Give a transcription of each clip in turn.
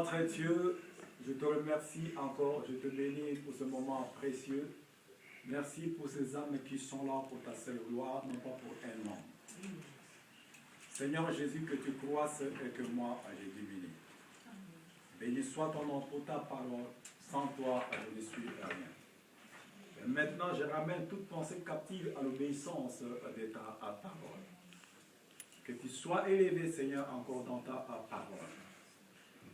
Notre Dieu, je te remercie encore, je te bénis pour ce moment précieux. Merci pour ces âmes qui sont là pour ta seule gloire, non pas pour un homme. Seigneur Jésus, que tu croisses et que moi, j'ai diminue. Béni soit ton nom pour ta parole. Sans toi, je ne suis rien. Et maintenant, je ramène toute pensée captive à l'obéissance de ta parole. Que tu sois élevé, Seigneur, encore dans ta parole.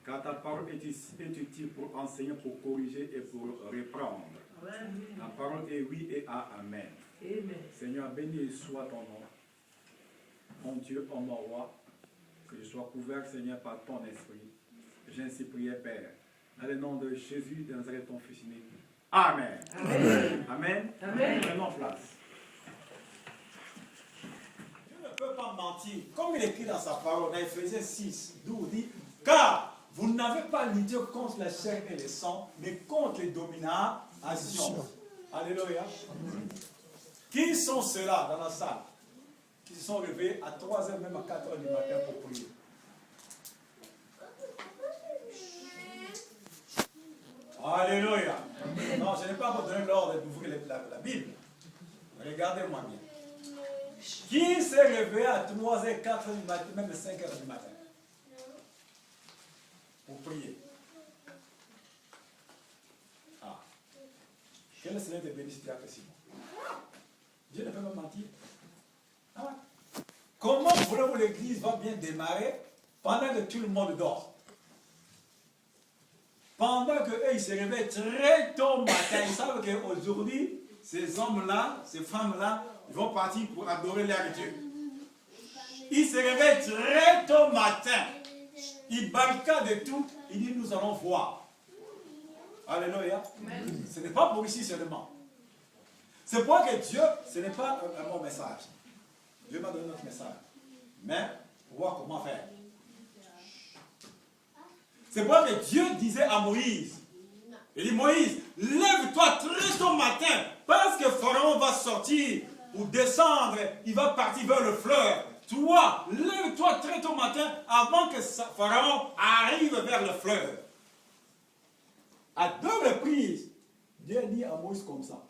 Car ta parole est utile pour enseigner, pour corriger et pour reprendre. Amen. Ta parole est oui et amen. Amen. Seigneur, béni soit ton nom. Mon Dieu, oh mon roi, que je sois couvert, Seigneur, par ton esprit. J'ai ainsi prié, Père. Dans le nom de Jésus de Nazareth, ton Fils unique. Amen. Amen. Amen. Amen. Prenons place. Dieu ne peut pas mentir. Comme il écrit dans sa parole, dans Ephésiens 6, d'où il dit, car vous n'avez pas lutté contre la chair et le sang, mais contre les dominations. Alléluia. Qui sont ceux-là dans la salle qui se sont réveillés à 3h, même à 4h du matin pour prier? Alléluia. Non, je n'ai pas vous donné l'ordre d'ouvrir la Bible. Regardez-moi bien. Qui s'est réveillé à 3h, 4h du matin, même à 5h du matin pour prier? Ah. Que le Seigneur te bénisse, tu apprécies. Dieu ne peut pas mentir. Ah. Comment voulez-vous l'église va bien démarrer pendant que tout le monde dort? Pendant qu'eux, ils se réveillent très tôt matin, ils savent qu'aujourd'hui, ces hommes-là, ces femmes-là, ils vont partir pour adorer leur Dieu. Ils se réveillent très tôt matin. Ils barricadent tout. Ils disent, nous allons voir. Alléluia. Amen. Ce n'est pas pour ici seulement. C'est pour que Dieu, ce n'est pas un bon message. Dieu m'a donné notre message. Mais, pour voir comment faire. C'est pour que Dieu disait à Moïse, il dit, Moïse, lève-toi très tôt matin, parce que Pharaon va sortir ou descendre, il va partir vers le fleuve. Toi, lève-toi très tôt matin avant que Pharaon arrive vers le fleuve. À 2 reprises, Dieu dit à Moïse comme ça.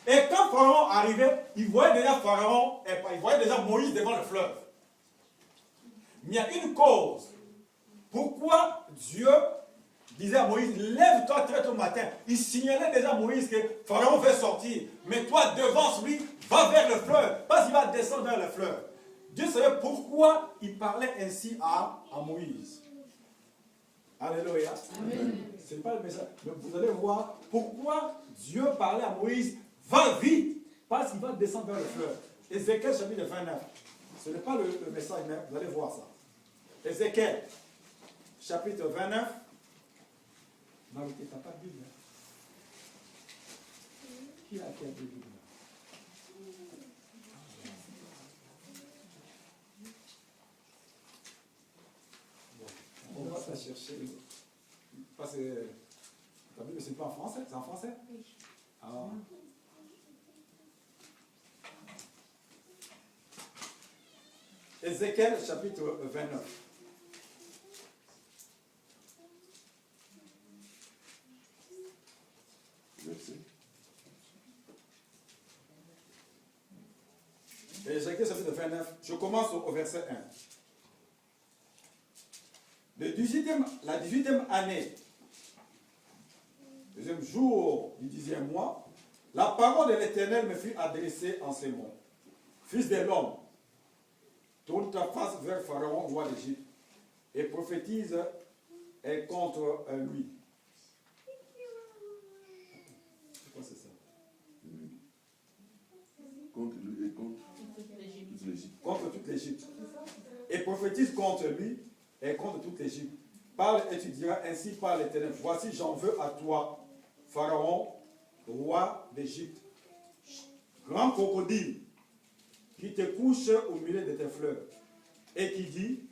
Et quand Pharaon arrivait, il voyait déjà Pharaon, il voyait déjà Moïse devant le fleuve. Mais il y a une cause. Pourquoi Dieu disait à Moïse, lève-toi très tôt matin. Il signalait déjà à Moïse que Pharaon veut sortir. Mais toi, devant lui, va vers le fleuve. Parce qu'il va descendre vers le fleuve. Dieu savait pourquoi il parlait ainsi à Moïse. Alléluia. Ce n'est pas le message. Mais vous allez voir pourquoi Dieu parlait à Moïse, va vite. Parce qu'il va descendre vers le fleuve. Ézéchiel chapitre 29. Ce n'est pas le message, mais vous allez voir ça. Ézéchiel chapitre 29. Marité, tu n'as pas de Bible. Qui a quelle Bible? On va la chercher. Parce que ta Bible, c'est pas en français? C'est en français? Oui. Ah. Ézéchiel chapitre 29. Ézéchiel chapitre 29, je commence au verset 1. La 18e année, deuxième jour du 10e mois, la parole de l'Éternel me fut adressée en ces mots. Fils de l'homme, tourne ta face vers Pharaon, roi d'Égypte, et prophétise contre lui. Quoi c'est ça? Contre lui et contre toute l'Égypte. Contre toute l'Égypte. Et prophétise contre lui et contre toute l'Égypte. Parle et tu diras ainsi par l'Éternel. Voici, j'en veux à toi, Pharaon, roi d'Égypte, grand crocodile, qui te couche au milieu de tes fleuves, et qui dit,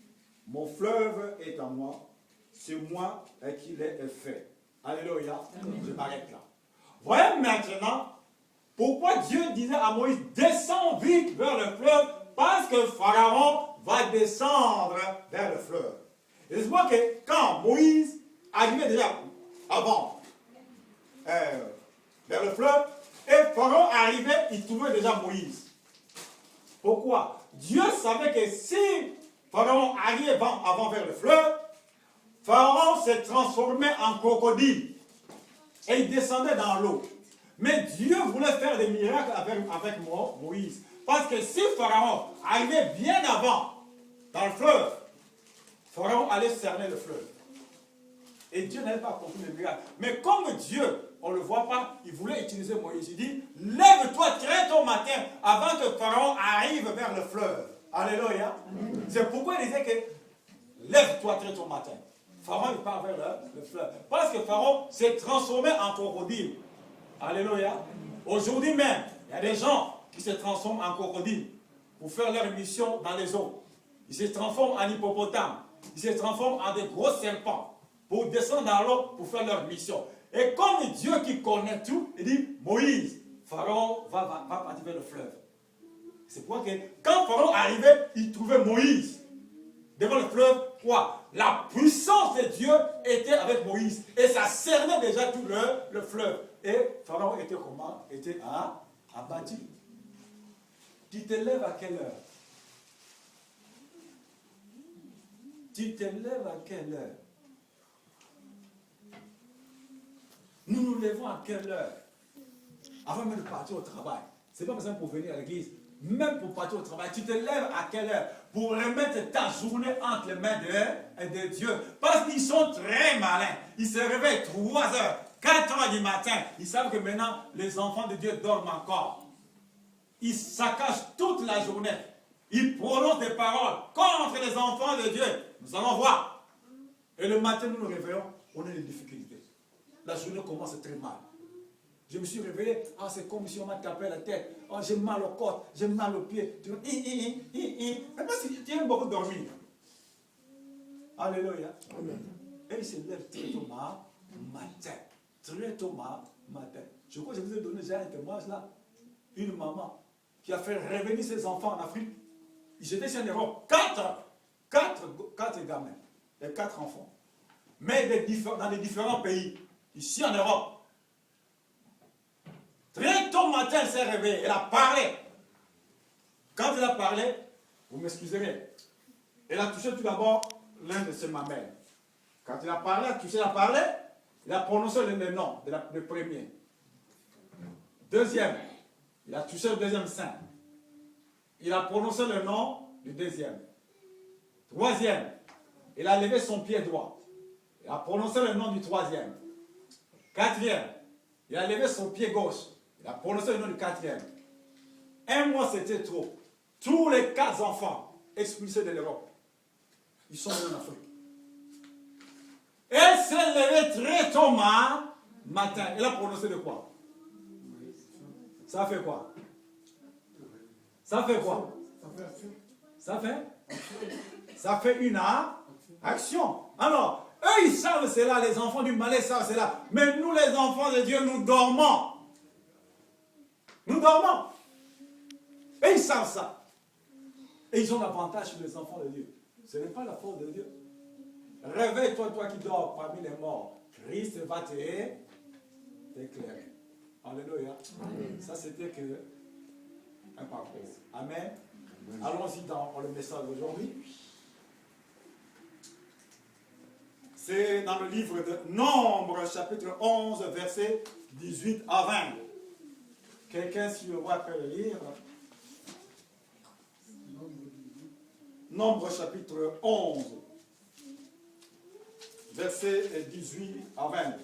mon fleuve est à moi, c'est moi qui l'ai fait. Alléluia. Amen. Je m'arrête là. Voyez maintenant pourquoi Dieu disait à Moïse, descends vite vers le fleuve, parce que Pharaon va descendre vers le fleuve. Et c'est moi que quand Moïse arrivait déjà avant vers le fleuve, et Pharaon arrivait, il trouvait déjà Moïse. Pourquoi? Dieu savait que si Pharaon arrivait avant vers le fleuve, Pharaon se transformait en crocodile et il descendait dans l'eau. Mais Dieu voulait faire des miracles avec Moïse. Parce que si Pharaon arrivait bien avant dans le fleuve, Pharaon allait cerner le fleuve. Et Dieu n'avait pas accompli le miracle. Mais comme Dieu, on ne le voit pas, il voulait utiliser Moïse. Il dit, lève-toi très tôt matin avant que Pharaon arrive vers le fleuve. Alléluia. C'est pourquoi il disait que lève-toi très tôt matin. Pharaon il part vers le fleuve. Parce que Pharaon s'est transformé en crocodile. Alléluia. Aujourd'hui même, il y a des gens qui se transforment en crocodile pour faire leur mission dans les eaux. Ils se transforment en hippopotame. Ils se transforment en des gros serpents pour descendre dans l'eau pour faire leur mission. Et comme Dieu qui connaît tout, il dit, Moïse, Pharaon va partir vers le fleuve. C'est pourquoi quand Pharaon arrivait, il trouvait Moïse devant le fleuve. Quoi? La puissance de Dieu était avec Moïse. Et ça cernait déjà tout le fleuve. Et Pharaon était comment? Était abattu. Tu te lèves à quelle heure? Tu te lèves à quelle heure? Nous nous levons à quelle heure? Avant même de partir au travail. Ce n'est pas besoin pour venir à l'église. Même pour partir au travail, tu te lèves à quelle heure? Pour remettre ta journée entre les mains de Dieu. Parce qu'ils sont très malins. Ils se réveillent 3 heures, 4 heures du matin. Ils savent que maintenant, les enfants de Dieu dorment encore. Ils saccagent toute la journée. Ils prononcent des paroles contre les enfants de Dieu. Nous allons voir. Et le matin, nous nous réveillons, on a des difficultés. La journée commence très mal. Je me suis réveillé, c'est comme si on m'a tapé la tête. J'ai mal au corps, j'ai mal aux pieds. Mais pas si tu aimes beaucoup dormir. Alléluia. Amen. Et il se lève très tôt matin. Très tôt matin. Je crois que je vous ai donné déjà un témoignage là. Une maman qui a fait revenir ses enfants en Afrique. Ils étaient chez Europe. 4 gamins et 4 enfants. Mais dans les différents pays. Ici en Europe. Très tôt matin, elle s'est réveillée. Elle a parlé. Quand elle a parlé, vous m'excuserez. Elle a touché tout d'abord l'un de ses mamelles. Quand elle a parlé, il a prononcé le nom de le premier. Deuxième, il a touché le deuxième sein. Il a prononcé le nom du deuxième. Troisième, il a levé son pied droit. Il a prononcé le nom du troisième. Quatrième, il a levé son pied gauche. Il a prononcé le nom du quatrième. Un mois, c'était trop. Tous les 4 enfants expulsés de l'Europe, ils sont venus en Afrique. Elle s'est levée très tôt matin. Elle a prononcé de quoi? Ça fait quoi? Ça fait quoi? Ça fait une action. Alors, eux, ils savent cela, les enfants du Malais savent cela. Mais nous, les enfants de Dieu, nous dormons. Nous dormons. Et ils savent ça. Et ils ont l'avantage sur les enfants de Dieu. Ce n'est pas la faute de Dieu. Réveille-toi, toi qui dors parmi les morts. Christ va t'éclairer. Alléluia. Amen. Ça, c'était que un parcours. Amen. Allons-y dans le message d'aujourd'hui. C'est dans le livre de Nombre, chapitre 11, versets 18 à 20. Quelqu'un, s'il le voit, peut le lire. Nombre, chapitre 11, versets 18 à 20.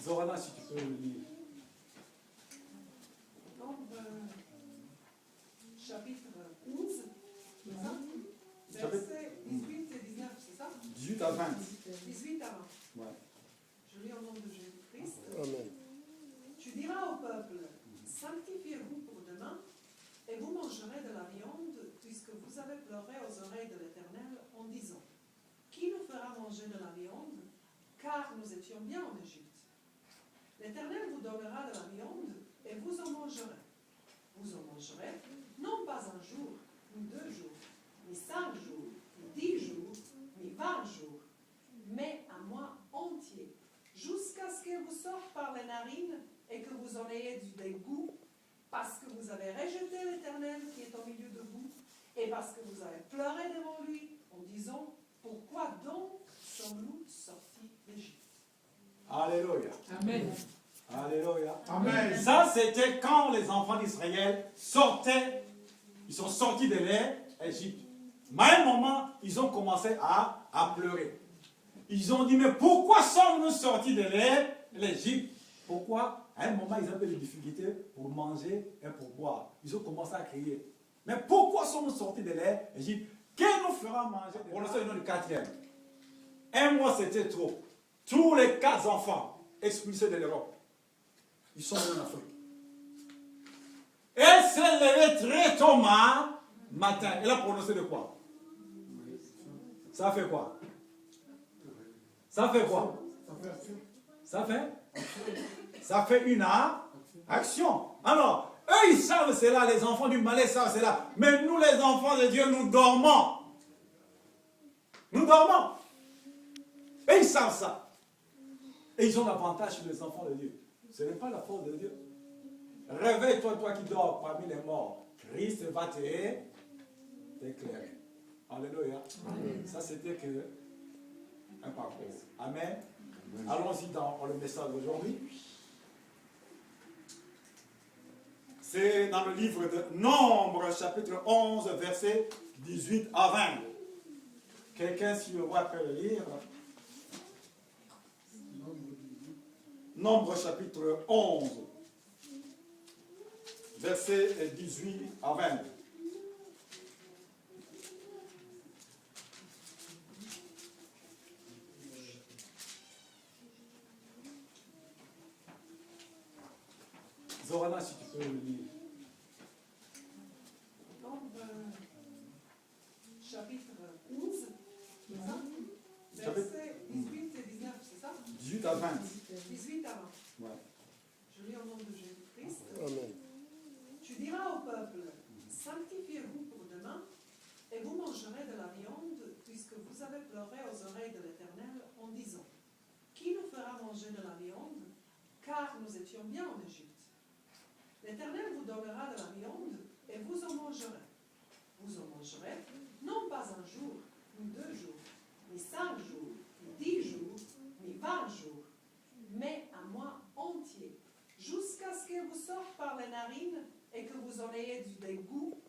Zorana, si tu peux le lire. Nombre, chapitre 11, c'est ça? Versets 18 et 19, c'est ça? 18 à 20. 18 à 20. Ouais. Je lis au nom de Jésus-Christ. Amen. Tu diras au peuple, sanctifiez-vous pour demain, et vous mangerez de la viande, puisque vous avez pleuré aux oreilles de l'Éternel en disant, qui nous fera manger de la viande, car nous étions bien en Égypte. L'Éternel vous donnera de la viande et vous en mangerez. Vous en mangerez, non pas un jour, ni 2 jours, ni 5 jours, ni 10 jours, ni 20 jours, mais un mois entier, jusqu'à ce qu'elle vous sorte par les narines et que vous en ayez du dégoût, parce que vous avez rejeté l'Éternel qui est au milieu de vous, et parce que vous avez pleuré devant lui en disant, pourquoi donc sommes-nous sortis d'Égypte? Alléluia. Amen. Alléluia. Amen. Ça, c'était quand les enfants d'Israël sortaient, ils sont sortis de l'Égypte. Mais à un moment, ils ont commencé à pleurer. Ils ont dit, mais pourquoi sommes-nous sortis de l'Égypte? Pourquoi? À un moment, ils avaient des difficultés pour manger et pour boire. Ils ont commencé à crier. Mais pourquoi sommes-nous sortis de l'Égypte? Qui nous fera manger? On le sait le nom du 4e. Un mois, c'était trop. Tous les 4 enfants expulsés de l'Europe, ils sont venus en Afrique. Elle s'est levée très tôt matin. Elle a prononcé de quoi? Ça fait quoi? Ça fait quoi? Ça fait une action. Alors, eux, ils savent cela, les enfants du Malais savent cela. Mais nous, les enfants de Dieu, nous dormons. Nous dormons. Et ils savent ça. Et ils ont l'avantage sur les enfants de Dieu. Ce n'est pas la faute de Dieu. Réveille-toi, toi qui dors parmi les morts. Christ va t'éclairer. Alléluia. Ça, c'était que un parcours. Amen. Allons-y dans le message d'aujourd'hui. C'est dans le livre de Nombre, chapitre 11, versets 18 à 20. Quelqu'un, s'il le voit, peut le lire. Nombre, chapitre 11, versets 18 à 20. Zorana, si tu peux le lire. Nombre, chapitre 11, c'est ça? Versets 18 et 19, c'est ça? 18 à 20. 18 à 20. Ouais. Je lis au nom de Jésus-Christ. Amen. Tu diras au peuple, sanctifiez-vous pour demain, et vous mangerez de la viande, puisque vous avez pleuré aux oreilles de l'Éternel en disant, qui nous fera manger de la viande, car nous étions bien en Égypte. L'Éternel vous donnera de la viande, et vous en mangerez. Vous en mangerez, non pas un jour, ni 2 jours, ni 5 jours, ni 10 jours, ni 20 jours, mais un mois entier, jusqu'à ce qu'elle vous sorte par les narines et que vous en ayez du dégoût,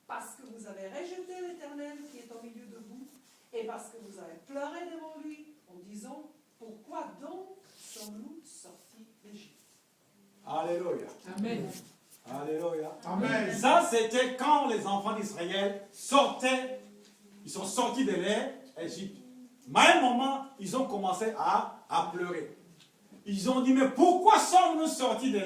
parce que vous avez rejeté l'Éternel qui est au milieu de vous, et parce que vous avez pleuré devant lui en disant, pourquoi donc sommes-nous sortis d'Égypte? Alléluia. Amen. Alléluia. Amen. Ça, c'était quand les enfants d'Israël sortaient, ils sont sortis de l'Égypte. Mais à un moment, ils ont commencé à pleurer. Ils ont dit, mais pourquoi sommes-nous sortis de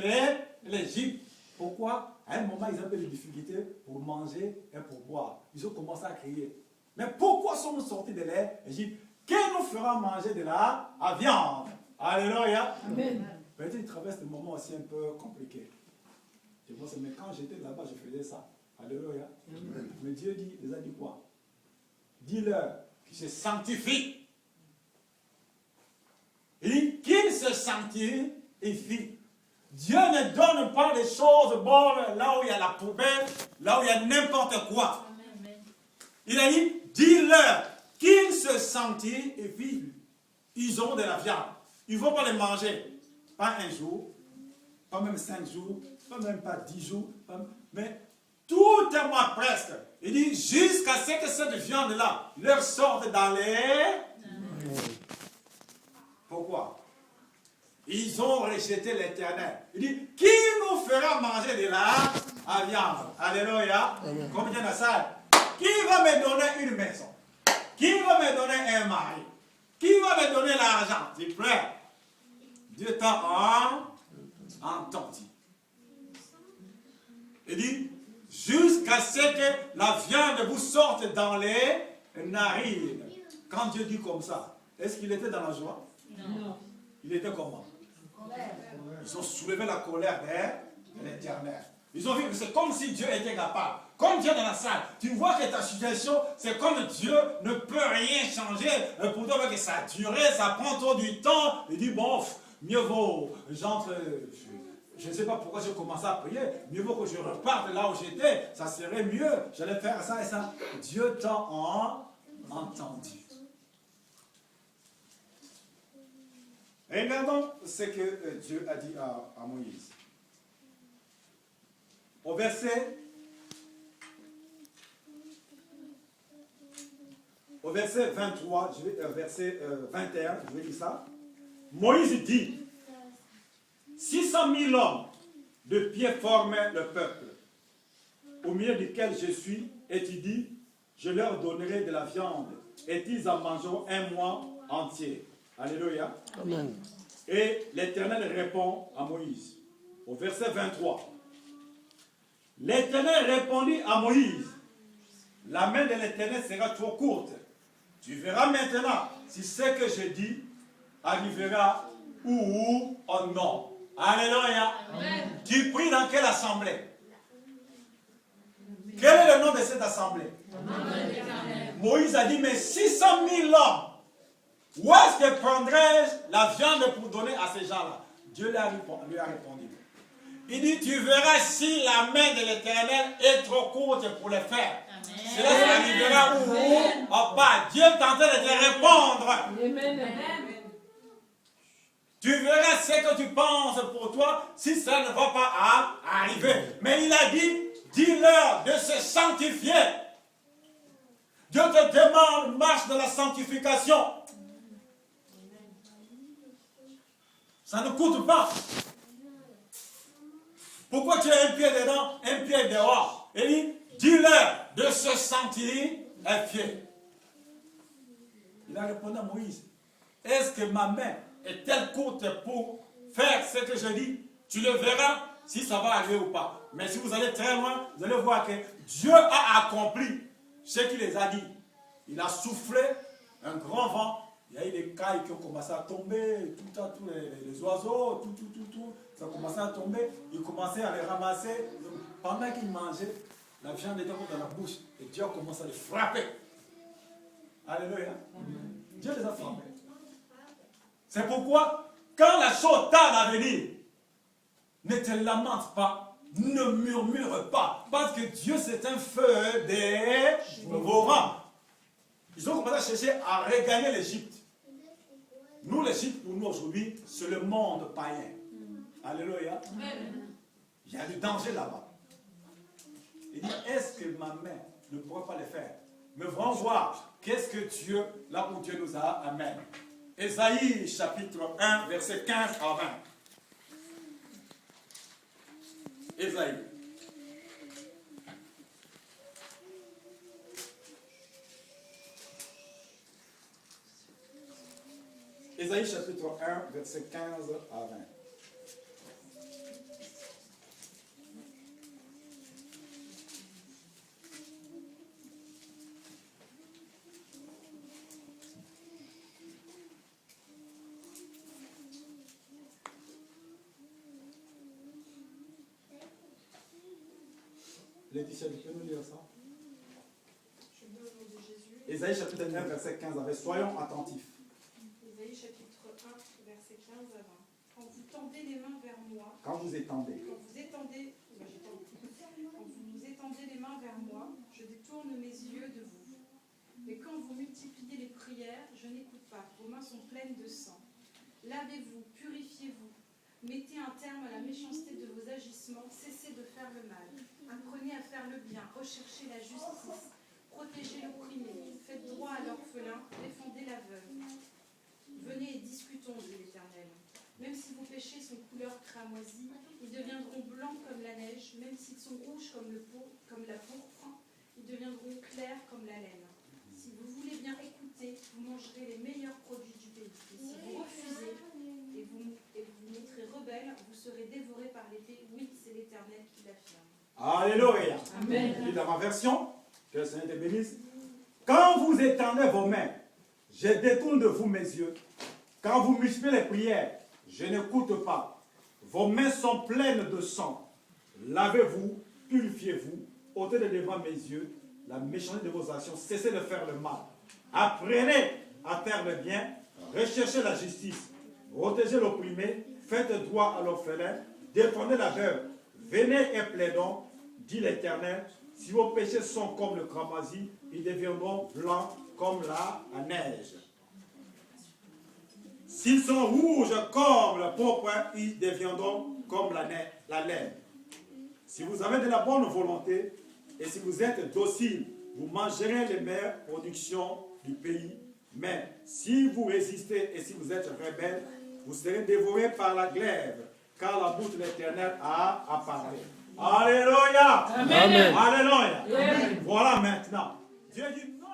l'Égypte? Pourquoi? À un moment, ils avaient des difficultés pour manger et pour boire. Ils ont commencé à crier. Mais pourquoi sommes-nous sortis de l'Égypte? Qui nous fera manger de la viande? Alléluia. Amen. Peut-être qu'ils traversent des moments aussi un peu compliqués. Je pense, mais quand j'étais là-bas, je faisais ça. Alléluia. Mais Dieu dit, les a dit quoi? Dis-leur Qui se sanctifie. Il dit qu'il se sanctifie. Dieu ne donne pas des choses bonnes là où il y a la poubelle, là où il y a n'importe quoi. Il a dit, dis-leur qu'ils se sanctifient. Ils ont de la viande. Ils ne vont pas les manger. Pas un jour, pas même 5 jours, pas même pas 10 jours, mais tout un mois presque. Il dit jusqu'à ce que cette viande-là leur sorte dans les... Pourquoi? Ils ont rejeté l'Éternel. Il dit, qui nous fera manger de la viande? Alléluia. Combien de ça? Qui va me donner une maison? Qui va me donner un mari? Qui va me donner l'argent? S'il te plaît. Dieu t'a entendu. Il dit, jusqu'à ce que la viande vous sorte dans les narines. Quand Dieu dit comme ça, est-ce qu'il était dans la joie? Non. Il était comment? Ils ont soulevé la colère de l'Éternel. Ils ont vu que c'est comme si Dieu était capable. Comme Dieu est dans la salle, tu vois que ta situation, c'est comme Dieu ne peut rien changer. Pour toi, que ça a duré, ça prend trop du temps. Il dit, bon, mieux vaut, j'entre, je ne sais pas pourquoi j'ai commencé à prier, mieux vaut que je reparte là où j'étais, ça serait mieux. J'allais faire ça et ça. Dieu t'a entendu. Regardons ce que Dieu a dit à Moïse. Au verset 23, verset 21, je vais dire ça. Moïse dit, 600 000 hommes de pied formaient le peuple, au milieu duquel je suis, et tu dis, je leur donnerai de la viande, et ils en mangeront un mois entier. Alléluia. Amen. Et l'Éternel répond à Moïse, au verset 23. L'Éternel répondit à Moïse, la main de l'Éternel sera trop courte. Tu verras maintenant si ce que je dis arrivera ou non. Alléluia. Amen. Tu pries dans quelle assemblée? Quel est le nom de cette assemblée? Amen. Moïse a dit, mais 600 000 hommes, où est-ce que prendrais-je la viande pour donner à ces gens-là? Dieu lui a répondu. Il dit, tu verras si la main de l'Éternel est trop courte pour le faire. Cela arrivera ou pas. Dieu est en train de te répondre. Amen. Tu verras ce que tu penses pour toi si ça ne va pas arriver. Mais il a dit, dis-leur de se sanctifier. Dieu te demande, marche dans la sanctification. Ça ne coûte pas. Pourquoi tu as un pied dedans, un pied dehors? Il dit, dis-leur de se sanctifier. Il a répondu à Moïse, est-ce que ma main est-elle courte pour faire ce que je dis? Tu le verras si ça va arriver ou pas. Mais si vous allez très loin, vous allez voir que Dieu a accompli ce qu'il les a dit. Il a soufflé un grand vent. Il y a eu des cailles qui ont commencé à tomber, tous les oiseaux, tout, ça a commencé à tomber. Ils commençaient à les ramasser. Pendant qu'ils mangeaient, la viande était dans la bouche. Et Dieu a commencé à les frapper. Alléluia. Dieu les a frappés. C'est pourquoi, quand la chose tarde à venir, ne te lamente pas, ne murmure pas. Parce que Dieu, c'est un feu dévorant. Ils ont commencé à chercher à regagner l'Égypte. Nous, l'Égypte, pour nous aujourd'hui, c'est le monde païen. Alléluia. Il y a du danger là-bas. Il dit, est-ce que ma main ne pourra pas le faire? Mais vraiment voir, qu'est-ce que Dieu, là où Dieu nous a amené. Ésaïe, chapitre 1, verset 15 à 20. Ésaïe. Ésaïe chapitre 1, verset 15 à 20. Laetitia, tu peux nous lire ça? Je lis au nom de Jésus. Ésaïe chapitre 1, verset 15 à 20. Soyons attentifs. Ésaïe chapitre 1, verset 15 à 20. Quand vous tendez les mains vers moi, Quand vous étendez. quand vous nous étendez les mains vers moi, je détourne mes yeux de vous. Mais quand vous multipliez les prières, je n'écoute pas. Vos mains sont pleines de sang. Lavez-vous, purifiez-vous. Mettez un terme à la méchanceté de vos agissements. Cessez de faire le mal. Apprenez à faire le bien. Recherchez la justice. Protégez l'opprimé. Faites droit à l'orphelin. Défendez la veuve. Venez et discutons, dit l'Éternel. Même si vos péchés sont couleur cramoisie, ils deviendront blancs comme la neige. Même s'ils sont rouges comme la pourpre, ils deviendront clairs comme la laine. Si vous voulez bien écouter, vous mangerez les meilleurs produits du pays. Et si vous refusez et vous montrez rebelle, vous serez dévorés par l'épée. Oui, c'est l'Éternel qui l'affirme. Alléluia. Amen. Je lis dans ma version, que le Seigneur te bénisse. Quand vous étendez vos mains, je détourne de vous mes yeux. Quand vous multipliez les prières, je n'écoute pas. Vos mains sont pleines de sang. Lavez-vous, purifiez-vous, ôtez de devant mes yeux la méchanceté de vos actions, cessez de faire le mal. Apprenez à faire le bien, recherchez la justice, protégez l'opprimé, faites droit à l'orphelin, défendez la veuve. Venez et plaidons, dit l'Éternel. Si vos péchés sont comme le cramoisi, ils deviendront blancs comme la neige. S'ils sont rouges comme le pourpre, ils deviendront comme la laine. Si vous avez de la bonne volonté et si vous êtes docile, vous mangerez les meilleures productions du pays. Mais si vous résistez et si vous êtes rebelle, vous serez dévorés par la glaive, car la bouche de l'Éternel a parlé. Alléluia. Amen. Alléluia. Amen. Voilà maintenant. Dieu dit non.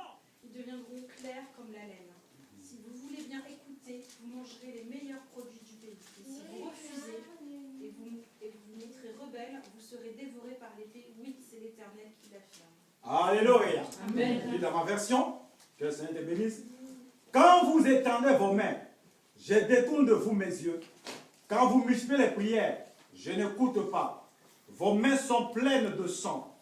Ils deviendront clairs comme la laine. Si vous voulez bien écouter, vous mangerez les meilleurs produits du pays. Et si vous refusez et vous mettrez rebelle, vous serez dévorés par l'épée. Oui, c'est l'Éternel qui l'affirme. Alléluia. Amen. Je lis dans ma version. Que le Seigneur te bénisse. Quand vous étendez vos mains, je détourne de vous mes yeux. Quand vous multipliez les prières, je n'écoute pas. Vos mains sont pleines de sang.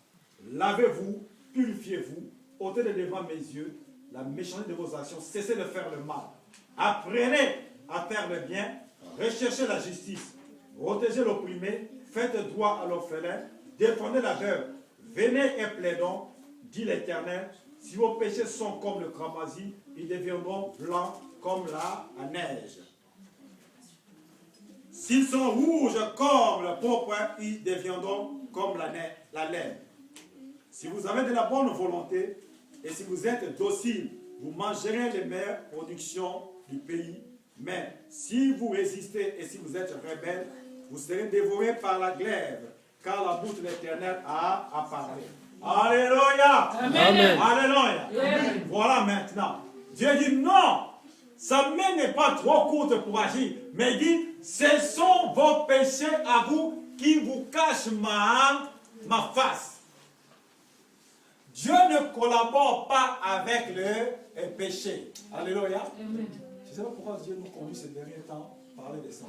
Lavez-vous, purifiez-vous, ôtez de devant mes yeux la méchanceté de vos actions, cessez de faire le mal. Apprenez à faire le bien, recherchez la justice, protégez l'opprimé, faites droit à l'orphelin, défendez la veuve. Venez et plaidons, dit l'Éternel. Si vos péchés sont comme le cramoisi, ils deviendront blancs comme la neige. S'ils sont rouges comme le pourpre, ils deviendront comme la laine. Si vous avez de la bonne volonté et si vous êtes docile, vous mangerez les meilleures productions du pays. Mais si vous résistez et si vous êtes rebelle, vous serez dévorés par la glaive, car la bouche de l'Éternel a parlé. Alléluia. Amen. Alléluia. Amen. Voilà maintenant. Dieu dit non. Sa main n'est pas trop courte pour agir, mais il dit, ce sont vos péchés à vous qui vous cachent ma face. Dieu ne collabore pas avec le péché. Alléluia. Amen. Je ne sais pas pourquoi Dieu nous conduit ces derniers temps à parler de ça.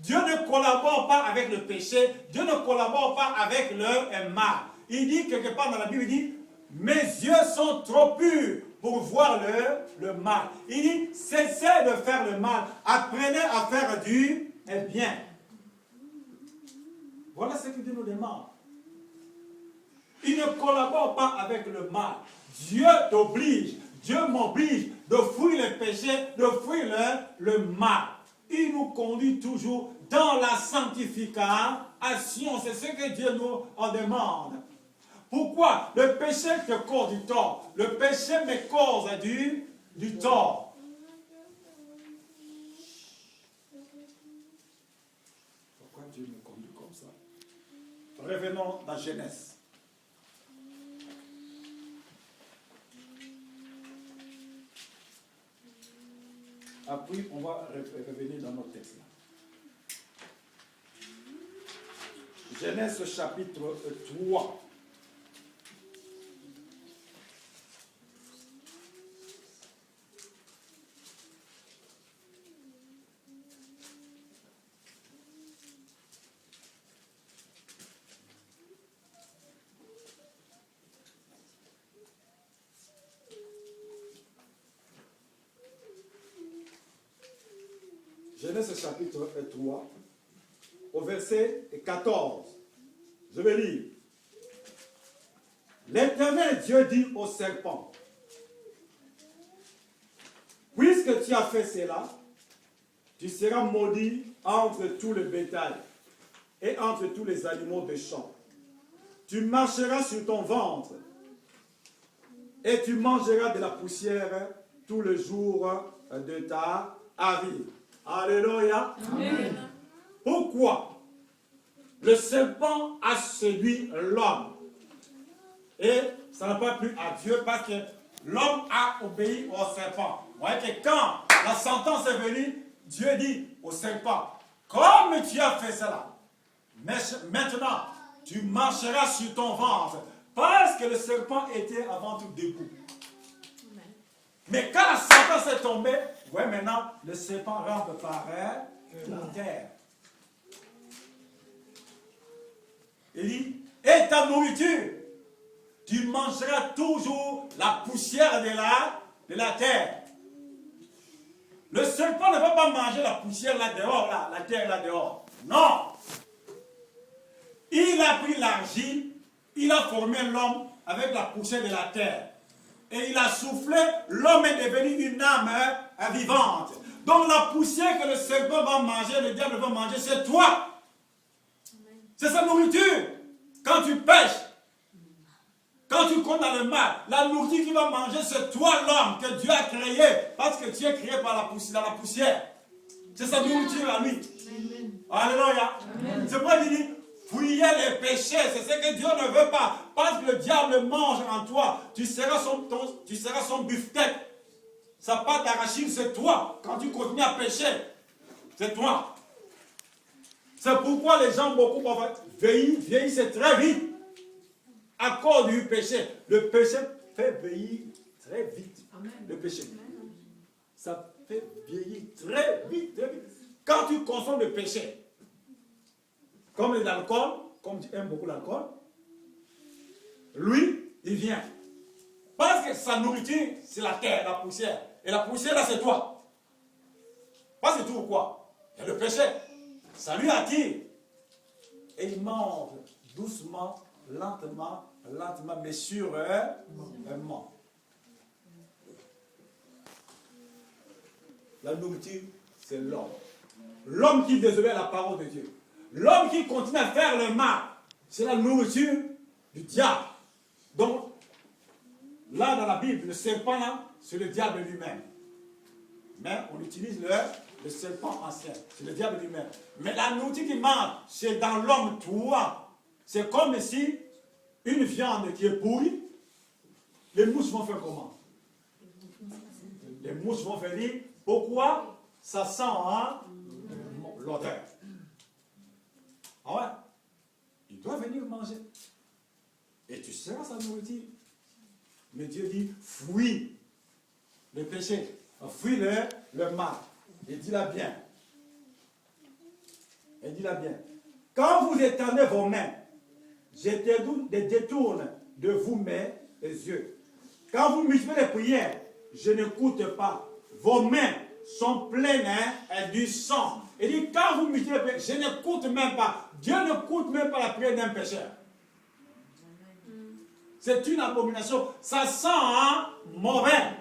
Dieu ne collabore pas avec le péché. Dieu ne collabore pas avec le mal. Il dit quelque part dans la Bible, il dit, mes yeux sont trop purs pour voir le mal. Il dit, cessez de faire le mal. Apprenez à faire du bien. Voilà ce que Dieu nous demande. Il ne collabore pas avec le mal. Dieu t'oblige, Dieu m'oblige de fuir le péché, de fuir le mal. Il nous conduit toujours dans la sanctification. C'est ce que Dieu nous en demande. Pourquoi? Le péché te cause du tort. Le péché me cause du tort. Pourquoi Dieu me conduit comme ça? Revenons dans Genèse. Après, on va revenir dans notre texte. Genèse chapitre 3. Genèse chapitre 3, au verset 14. Je vais lire. L'Éternel Dieu dit au serpent, puisque tu as fait cela, tu seras maudit entre tout le bétail et entre tous les animaux des champs. Tu marcheras sur ton ventre et tu mangeras de la poussière tous les jours de ta vie. Alléluia. Amen. Pourquoi le serpent a séduit l'homme? Et ça n'a pas plu à Dieu parce que l'homme a obéi au serpent. Vous voyez que quand la sentence est venue, Dieu dit au serpent, comme tu as fait cela, maintenant tu marcheras sur ton ventre. Parce que le serpent était avant tout debout. Mais quand la sentence est tombée, Ouais, maintenant, le serpent rampe par la terre. Il dit, et ta nourriture, tu mangeras toujours la poussière de la terre. Le serpent ne va pas manger la poussière là dehors, là, la terre là dehors. Non. Il a pris l'argile, il a formé l'homme avec la poussière de la terre. Et il a soufflé, l'homme est devenu une âme vivante. Donc la poussière que le serpent va manger, le diable va manger, c'est toi. C'est sa nourriture. Quand tu pêches, quand tu comptes dans le mal, la nourriture qu'il va manger, c'est toi l'homme que Dieu a créé. Parce que tu es créé par dans la poussière. C'est sa nourriture à lui. Alléluia. C'est pourquoi il dit, fuyez les péchés. C'est ce que Dieu ne veut pas. Parce que le diable mange en toi. Tu seras son beefsteak. Sa pâte d'arachide, c'est toi. Quand tu continues à pécher, c'est toi. C'est pourquoi les gens beaucoup vieillissent très vite. À cause du péché. Le péché fait vieillir très vite. Amen. Le péché. Amen. Ça fait vieillir très vite, très vite. Quand tu consommes le péché, comme l'alcool, comme tu aimes beaucoup l'alcool, lui, il vient. Parce que sa nourriture, c'est la terre, la poussière. Et la poussière, là, c'est toi. Pas c'est tout ou quoi? Il y a le péché. Ça lui attire. Et il mange doucement, lentement, mais sûrement. La nourriture, c'est l'homme. L'homme qui désobéit à la parole de Dieu. L'homme qui continue à faire le mal, c'est la nourriture du diable. Donc, là dans la Bible, le serpent là, c'est le diable lui-même. Mais on utilise le serpent ancien, c'est le diable lui-même. Mais la nourriture qui mange, c'est dans l'homme toi. C'est comme si une viande qui est pourrie, les mouches vont faire comment? Les mouches vont venir. Pourquoi? Ça sent l'odeur. Ah ouais? Il doit venir manger. Et tu seras sa nourriture. Mais Dieu dit, fuis le péché. Fuis le mal. Et dis-la bien. Et dis-la bien. Quand vous étendez vos mains, je détourne de vous mes yeux. Quand vous multipliez les prières, je n'écoute pas. Vos mains sont pleines du sang. Et dit, quand vous multipliez les prières, je n'écoute même pas. Dieu n'écoute même pas la prière d'un pécheur. C'est une abomination. Ça sent mauvais.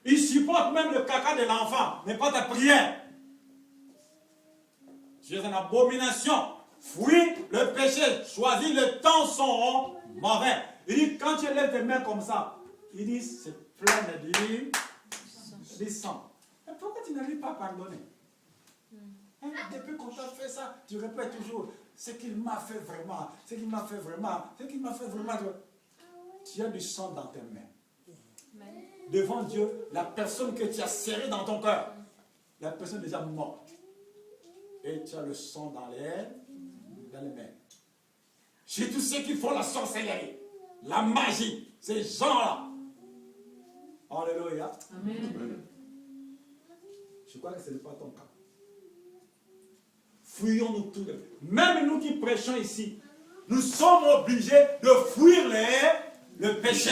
Il supporte même le caca de l'enfant, mais pas ta prière. Tu es une abomination. Fuis le péché. Choisis le temps sont mauvais. Il dit, quand tu lèves tes mains comme ça, il dit, c'est plein de sang. Mais pourquoi tu n'arrives pas à pardonner? Depuis qu'on t'a fait ça, tu répètes toujours, ce qu'il m'a fait vraiment, ce qu'il m'a fait vraiment, ce qu'il m'a fait vraiment. Tu as du sang dans tes mains. Devant Dieu, la personne que tu as serrée dans ton cœur, la personne est déjà morte. Et tu as le sang dans les mains. Chez tous ceux qui font la sorcellerie, la magie, ces gens-là. Alléluia. Amen. Je crois que ce n'est pas ton cas. Fuyons-nous tous. Même nous qui prêchons ici, nous sommes obligés de fuir le péché.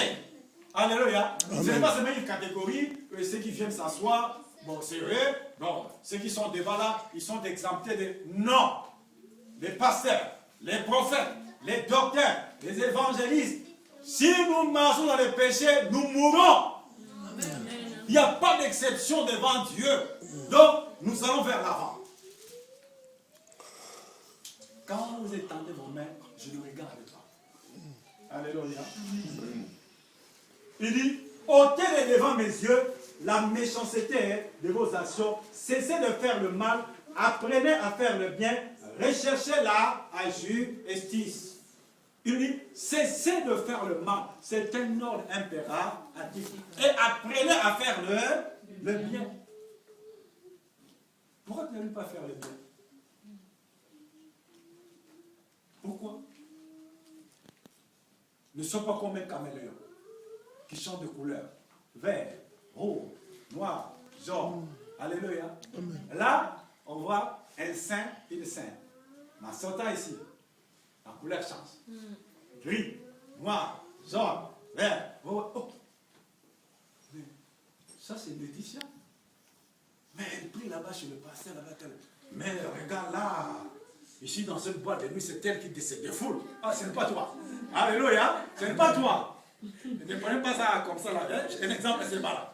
Alléluia. Ce n'est pas seulement une catégorie, ceux qui viennent s'asseoir, bon, c'est vrai, non, ceux qui sont devant là, ils sont exemptés de... Non. Les pasteurs, les prophètes, les docteurs, les évangélistes, si nous marchons dans le péché, nous mourrons. Il n'y a pas d'exception devant Dieu. Donc, nous allons vers l'avant. Quand vous étendez vos mains, je ne regarde pas. Alléluia. Il dit, ôtez devant mes yeux la méchanceté de vos actions. Cessez de faire le mal. Apprenez à faire le bien. Recherchez la justice. Il dit, cessez de faire le mal. C'est un ordre impératif. Et apprenez à faire le bien. Pourquoi tu n'arrives pas à faire le bien? Pourquoi? Ne sois pas comme un caméléon qui change de couleur. Vert, rouge, noir, genre. Alléluia. Là, on voit un saint, une sainte. Mais en sortant ici, la couleur change. Gris, noir, jaune, vert. Oh. Mais ça, c'est Laetitia. Mais elle prie là-bas chez le pasteur. Mais regarde là. Ici, dans cette boîte de nuit, c'est elle qui décède des foules. Ah, ce n'est pas toi. Alléluia. Ce n'est pas toi. Ne prenez pas ça comme ça là. Un exemple, c'est pas là.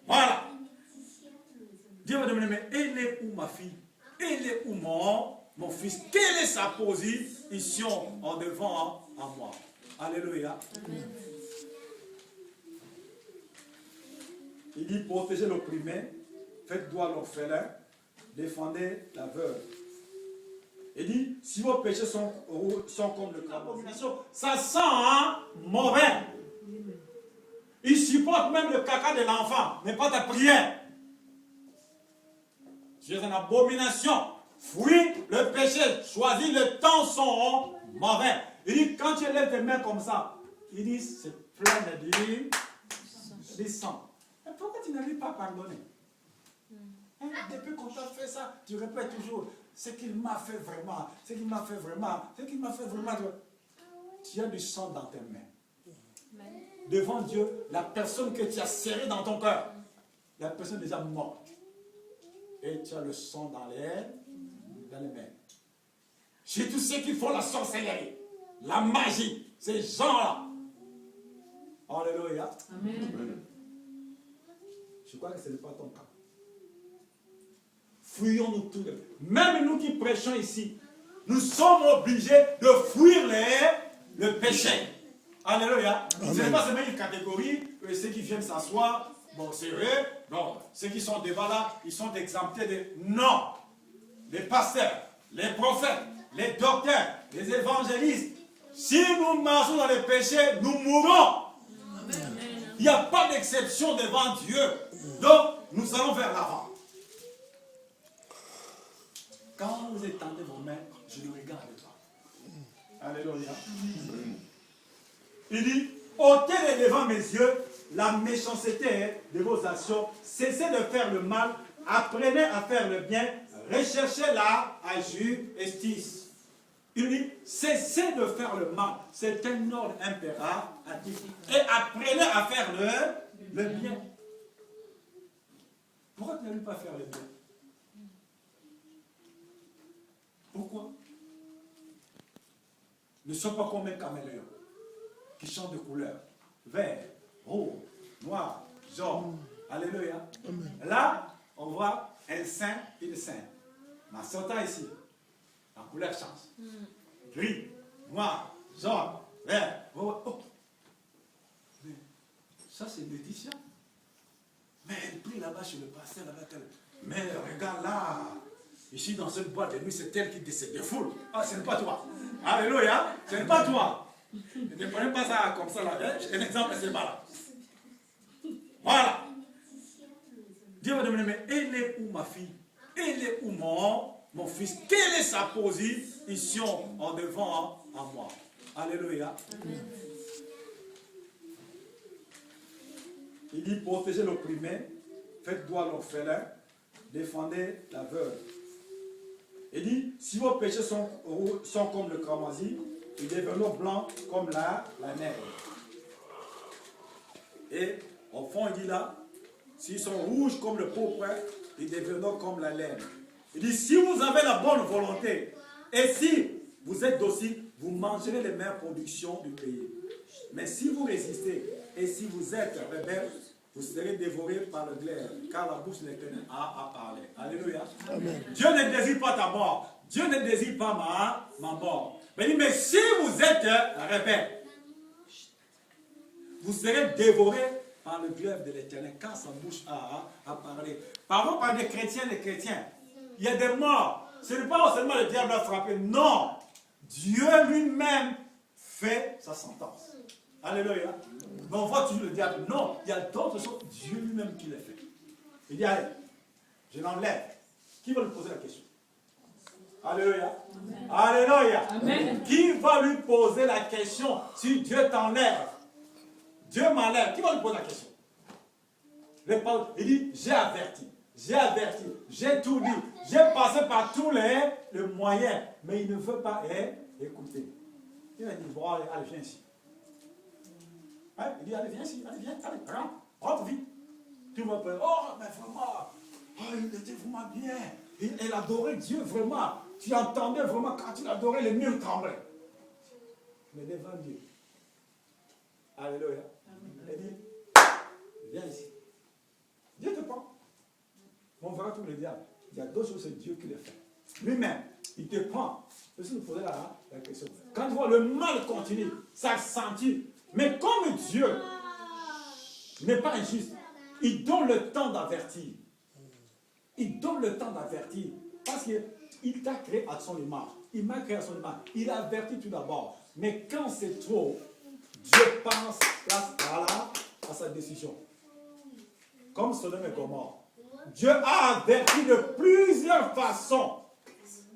Voilà. Dieu va demander, mais elle est où ma fille? Elle est où mon fils? Quelle est sa position en devant à moi? Alléluia. Il dit, protégez l'opprimé, faites droit à l'orphelin, défendez la veuve. Il dit, si vos péchés sont comme le abomination, ça sent mauvais. Il supporte même le caca de l'enfant, mais pas ta prière. Tu es une abomination. Fuis le péché. Choisis le temps sont mauvais. Il dit, quand tu lèves tes mains comme ça, il dit, c'est plein de sang. Mais pourquoi tu n'arrives pas à pardonner? Depuis qu'on t'a fait ça, tu répètes toujours, ce qu'il m'a fait vraiment, ce qu'il m'a fait vraiment, ce qu'il m'a fait vraiment. Tu as du sang dans tes mains. Devant Dieu, la personne que tu as serrée dans ton cœur, la personne est déjà morte. Et tu as le sang dans les mains. Chez tous ceux qui font la sorcellerie, la magie, ces gens-là. Alléluia. Amen. Je crois que ce n'est pas ton cas. Fuyons-nous tous. Même nous qui prêchons ici, nous sommes obligés de fuir le péché. Alléluia. Ce n'est pas seulement une catégorie, ceux qui viennent s'asseoir, bon c'est vrai, non, ceux qui sont devant là, ils sont exemptés de... Non. Les pasteurs, les prophètes, les docteurs, les évangélistes, si nous marchons dans le péché, nous mourrons. Il n'y a pas d'exception devant Dieu. Donc, nous allons vers l'avant. Quand vous étendez vos mains, je ne regarde pas. Alléluia. Il dit, ôtez devant mes yeux la méchanceté de vos actions. Cessez de faire le mal. Apprenez à faire le bien. Recherchez la justice. Il dit, cessez de faire le mal. C'est un ordre impératif. Et apprenez à faire le bien. Pourquoi tu n'arrives pas à faire le bien? Pourquoi? Ne sois pas comme un caméléon qui change de couleur. Vert, rouge, noir, jaune. Alléluia. Amen. Là, on voit un saint et une sainte. Mais en sortant ici, la couleur change. Gris, noir, jaune, vert. Oh. Mais ça, c'est Laetitia. Mais elle prie là-bas chez le pasteur. Mais regarde là. Ici, dans cette boîte de nuit, c'est elle qui décède des foules. Ah, ce n'est pas toi. Alléluia. Ce n'est pas toi. Ne prenez pas ça comme ça là. Un exemple, c'est pas là. Voilà. Dieu va demander, mais elle est où ma fille? Elle est où mon fils? Quelle est sa position en devant à moi? Alléluia. Il dit, protégez l'opprimé, faites droit à l'orphelin, défendez la veuve. Il dit, si vos péchés sont comme le cramoisi, ils deviendront blancs comme la neige. Et au fond, il dit là, s'ils sont rouges comme le pourpre, ils deviendront comme la laine. Il dit, si vous avez la bonne volonté, et si vous êtes docile, vous mangerez les meilleures productions du pays. Mais si vous résistez, et si vous êtes rebelle, vous serez dévorés par le glaive, car la bouche de l'Éternel a parlé. Alléluia. Amen. Dieu ne désire pas ta mort. Dieu ne désire pas ma mort. Mais si vous êtes rebelle, vous serez dévorés par le glaive de l'Éternel, car sa bouche a parlé. Parlons par des chrétiens, il y a des morts. Ce n'est pas seulement le diable a frappé. Non. Dieu lui-même fait sa sentence. Alléluia. Mais on voit toujours le diable. Non, il y a d'autres choses. Dieu lui-même qui les fait. Il dit, allez, je l'enlève. Qui va lui poser la question? Alléluia. Amen. Alléluia. Amen. Qui va lui poser la question si Dieu t'enlève? Dieu m'enlève. Qui va lui poser la question? Il dit, j'ai averti, j'ai tout dit, j'ai passé par tous les moyens, mais il ne veut pas écouter. Il a dit, bon, allez, viens ici. Hein? Il dit, allez, viens ici, allez, rentre vite. Tu vas faire, oh, mais vraiment, oh, il était vraiment bien. Il adorait Dieu vraiment. Tu entendais vraiment quand il adorait, les murs tremblaient. Mais devant Dieu. Alléluia. Il dit, viens ici. Dieu te prend. On verra tout le diable. Il y a d'autres choses, c'est Dieu qui les fait. Lui-même, il te prend. Je vais nous poser la question. Quand tu vois le mal continue, ça sentit. Mais comme Dieu n'est pas injuste, il donne le temps d'avertir. Il donne le temps d'avertir. Parce qu'il t'a créé à son image. Il m'a créé à son image. Il a averti tout d'abord. Mais quand c'est trop, Dieu pense à sa décision. Comme Sodome et Gomorrhe. Dieu a averti de plusieurs façons.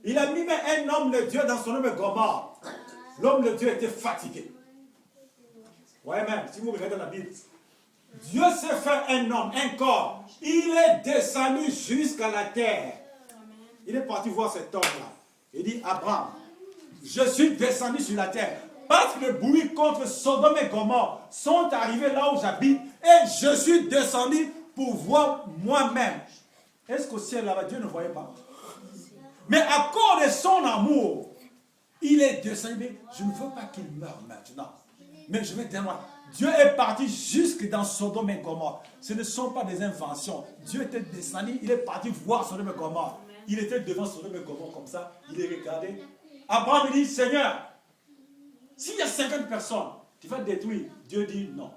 Il a mis un homme de Dieu dans Sodome et Gomorrhe. L'homme de Dieu était fatigué. Ouais, même, si vous regardez la Bible, Dieu s'est fait un homme, un corps. Il est descendu jusqu'à la terre. Il est parti voir cet homme-là. Il dit, Abraham, je suis descendu sur la terre. Parce que le bruit contre Sodome et Gomorrhe sont arrivés là où j'habite. Et je suis descendu pour voir moi-même. Est-ce qu'au ciel là-bas, Dieu ne voyait pas? Mais à cause de son amour, il est descendu. Je ne veux pas qu'il meure maintenant. Mais je vais témoigner. Dieu est parti jusque dans Sodome et Gomorrhe. Ce ne sont pas des inventions. Dieu était descendu, il est parti voir Sodome et Gomorrhe. Il était devant Sodome et Gomorrhe comme ça. Il est regardé. Abraham dit, Seigneur, s'il y a 50 personnes, tu vas détruire. Dieu dit non.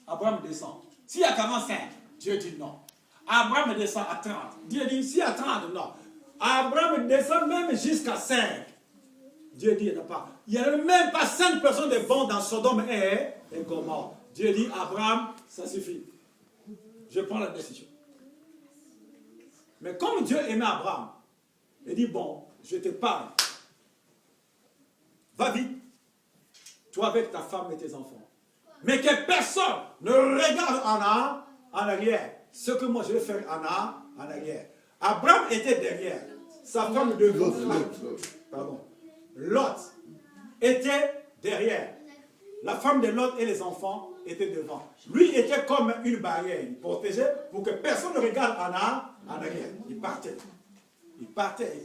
Abraham descend. S'il y a 45, Dieu dit non. Abraham descend à 30. Dieu dit, s'il y a 30, non. Abraham descend même jusqu'à 5. Dieu dit, il n'y en a pas. Il n'y a même pas 5 personnes de bons dans Sodome et Gomorrhe. Dieu dit, Abraham, ça suffit. Je prends la décision. Mais comme Dieu aimait Abraham, il dit, bon, je te parle. Va vite. Toi avec ta femme et tes enfants. Mais que personne ne regarde en arrière. Ce que moi je vais faire en arrière. Abraham était derrière. Sa femme de Lot était derrière. La femme de Lot et les enfants étaient devant. Lui était comme une barrière. Il protégeait pour que personne ne regarde en arrière. Il partait. Il partait.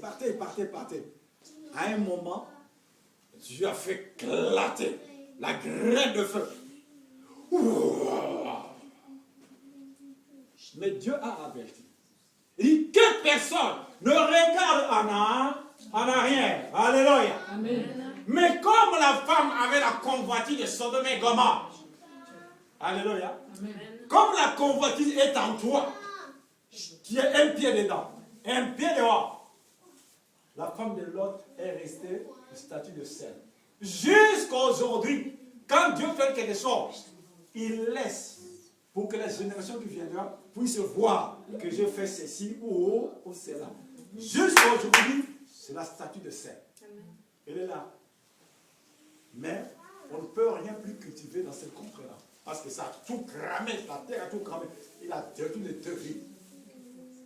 À un moment, Dieu a fait éclater la graine de feu. Mais Dieu a averti. Il dit que personne ne regarde en arrière. Alléluia. Amen. Mais comme la femme avait la convoitise de Sodome et Gomorrhe. Alléluia. Amen. Comme la convoitise est en toi, tu as un pied dedans, un pied dehors. La femme de Lot est restée au statut de sel. Jusqu'à aujourd'hui, quand Dieu fait quelque chose, il laisse pour que les générations qui viendront puissent voir que je fais ceci ou cela. Jusqu'à aujourd'hui, c'est la statue de sel. Elle est là. Mais on ne peut rien plus cultiver dans cette contrée-là. Parce que ça a tout cramé, la terre a tout cramé. Il a détruit les deux villes.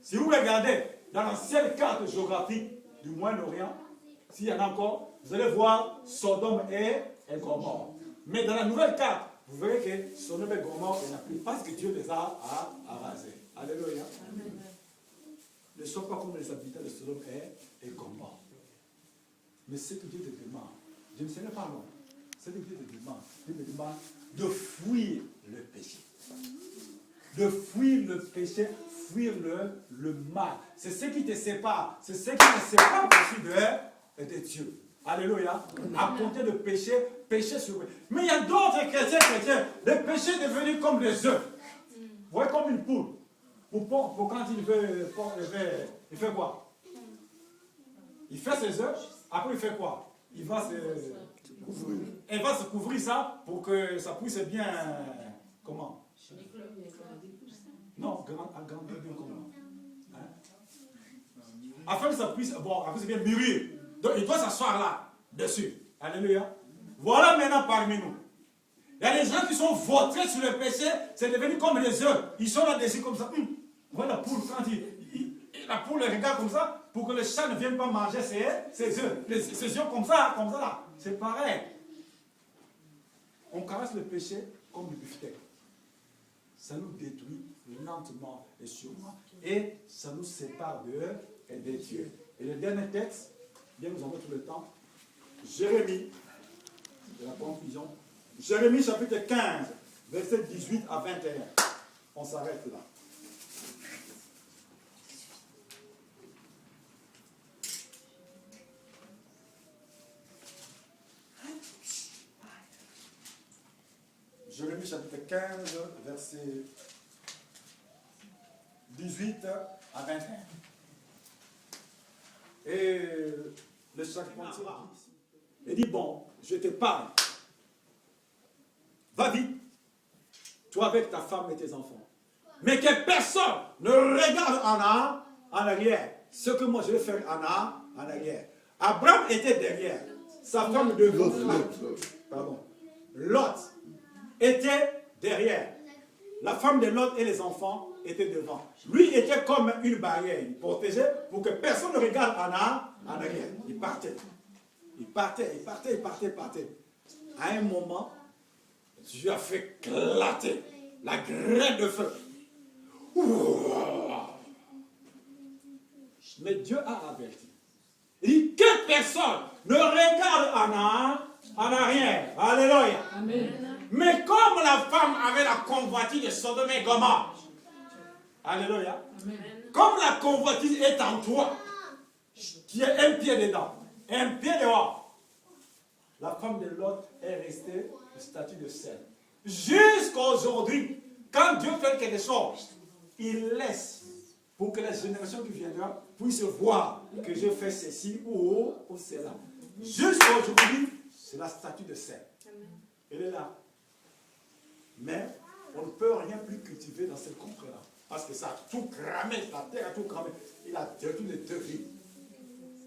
Si vous regardez dans l'ancienne carte géographique du Moyen-Orient, s'il y en a encore, vous allez voir Sodome et Gomorrhe. Mais dans la nouvelle carte, vous verrez que Sodome et Gomorrhe, il n'y en a plus parce que Dieu les a rasés. Alléluia. Amen. Ne sois pas comme les habitants de Sodome et Gomorrhe. Mais ce que Dieu te demande, je ne serai pas long. Ce que Dieu te demande de fuir le péché. De fuir le péché, fuir le mal. C'est ce qui te sépare. C'est ce qui te sépare aussi de Dieu. Alléluia. À compter de péché sur eux. Mais il y a d'autres chrétiens. Le péché est devenu comme des œufs. Vous voyez, comme une poule. Pour quand il fait quoi? Il fait ses œufs. Après, il fait quoi? Il va se couvrir ça pour que ça puisse bien. Comment? Non, agrandir bien comment? Afin que ça puisse bien mûrir. Donc, il doit s'asseoir là, dessus. Alléluia. Voilà maintenant parmi nous Il y a des gens qui sont vautrés sur le péché, c'est devenu comme les œufs. Ils sont là-dessus comme ça. Voilà la poule, quand la poule regarde comme ça, pour que le chat ne vienne pas manger ses œufs. Ses œufs comme ça là. C'est pareil. On caresse le péché comme le beefsteak. Ça nous détruit lentement et sûrement. Et ça nous sépare d'eux et des dieux. Et le dernier texte, bien nous avons tout le temps, Jérémie, de la conclusion. Jérémie chapitre 15, verset 18 à 21. On s'arrête là. Jérémie chapitre 15, verset 18 à 21. Et le charpentier dit, il dit, bon, je te parle. Va vite, toi avec ta femme et tes enfants. Mais que personne ne regarde en arrière. Ce que moi je vais faire en arrière. Abraham était derrière. Sa femme devant. Pardon. Lot était derrière. La femme de Lot et les enfants étaient devant. Lui était comme une barrière. Il protégeait pour que personne ne regarde en arrière. Il partait. Il partait. À un moment, Dieu a fait éclater la graine de feu. Mais Dieu a averti. Il dit que personne ne regarde en arrière. Alléluia. Amen. Mais comme la femme avait la convoitise de Sodome et Gomorrhe, alléluia, comme la convoitise est en toi, tu as un pied dedans, un pied dehors, la femme de Lot est restée au statut de sel. Jusqu'à aujourd'hui, quand Dieu fait quelque chose, il laisse pour que les générations qui viendront puissent voir que je fais ceci ou cela. Jusqu'à aujourd'hui, c'est la statue de sel. Elle est là. Mais on ne peut rien plus cultiver dans cette contrée-là. Parce que ça a tout cramé, la terre a tout cramé. Il a détruit les deux villes.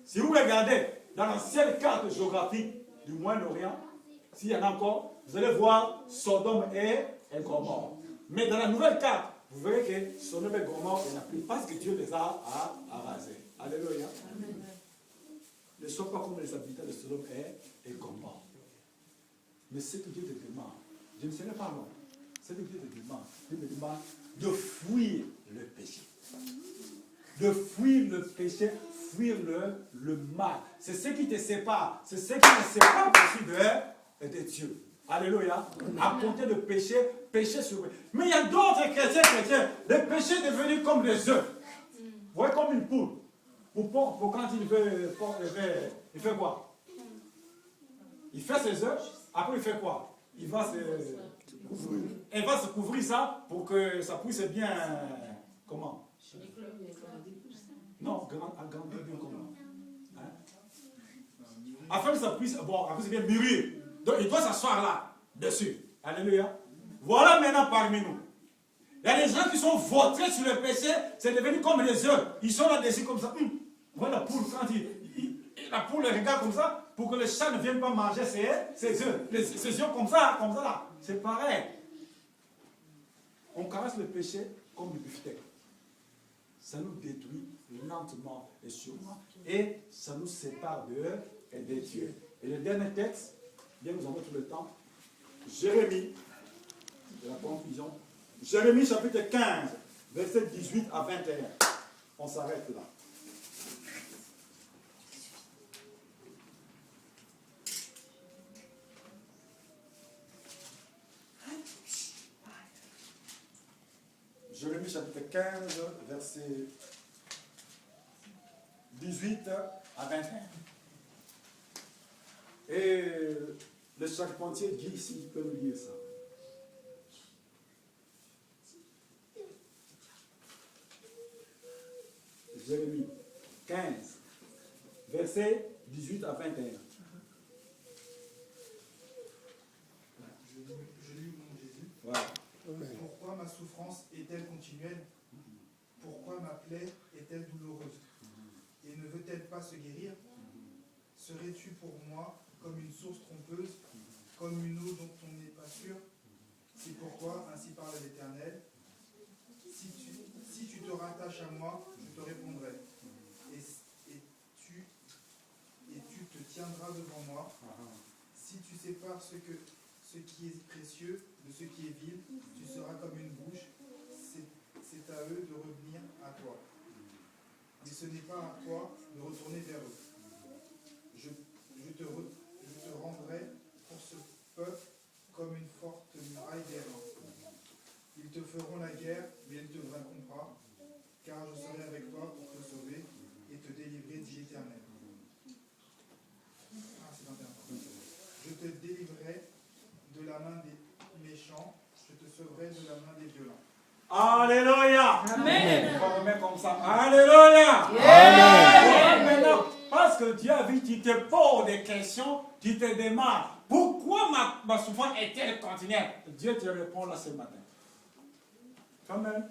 Si vous regardez dans l'ancienne carte géographique du Moyen-Orient, s'il y en a encore, vous allez voir Sodome et Gomorrhe. Mais dans la nouvelle carte, vous verrez que Sodome et Gomorrhe, il n'y en a plus parce que Dieu les a rasés. Alléluia. Amen. Ne sois pas comme les habitants de Sodome et Gomorrhe. Mais ce que Dieu te demande, je ne serai pas long. Ce que Dieu te demande, Dieu me demande de fuir le péché. De fuir le péché, fuir le mal. C'est ce qui te sépare. C'est ce qui te sépare aussi de Dieu. Alléluia. À compter de péché, péché sur eux. Mais il y a d'autres chrétiens. Le péché est devenu comme des œufs. Vous voyez, comme une poule. Pour quand il fait quoi? Il fait ses œufs. Après, il fait quoi? Il va se couvrir ça pour que ça puisse bien. Comment? Non, agrandir bien comment? Hein? Afin que ça puisse. Bon, après, c'est bien mûrir. Donc, il doit s'asseoir là, dessus. Alléluia. Voilà maintenant parmi nous. Il y a des gens qui sont vautrés sur le péché, c'est devenu comme les œufs. Ils sont là-dessus comme ça. Voilà la poule, quand la poule regarde comme ça, pour que le chat ne vienne pas manger ses œufs. Ses œufs comme ça là. C'est pareil. On caresse le péché comme le beefsteak. Ça nous détruit lentement et sûrement. Et ça nous sépare d'eux et des dieux. Et le dernier texte, bien nous avons tout le temps, Jérémie, de la conclusion. Jérémie chapitre 15, verset 18 à 21. On s'arrête là. Jérémie chapitre 15, verset 18 à 21. Et le charpentier dit, s'il peut nous lire ça. Jérémie 15, verset 18 à 21. Je lis au nom de Jésus. Voilà. Pourquoi ma souffrance est-elle continuelle? Pourquoi ma plaie est-elle douloureuse? Et ne veut-elle pas se guérir? Serais-tu pour moi comme une source trompeuse, comme une eau dont on n'est pas sûr. C'est pourquoi, ainsi parle l'Éternel, si tu te rattaches à moi, je te répondrai. Et tu te tiendras devant moi. Si tu sépares ce qui est précieux de ce qui est vil, tu seras comme une bouche. C'est à eux de revenir à toi. Mais ce n'est pas à toi de retourner vers eux. Je te rendrai pour ce peuple comme une forte muraille d'airain. Ils te feront la guerre, mais ils ne te vaincront pas, car je serai avec toi pour te sauver et te délivrer, dit l'Éternel. C'est intéressant. Je te délivrerai de la main des méchants, je te sauverai de la main des violents. Alléluia. Amen. On va remettre comme ça. Alléluia. Amen. Maintenant, parce que Dieu a vu, tu te poses des questions, tu te demandes, pourquoi ma souffrance est-elle continuelle? Dieu te répond là ce matin. Quand même,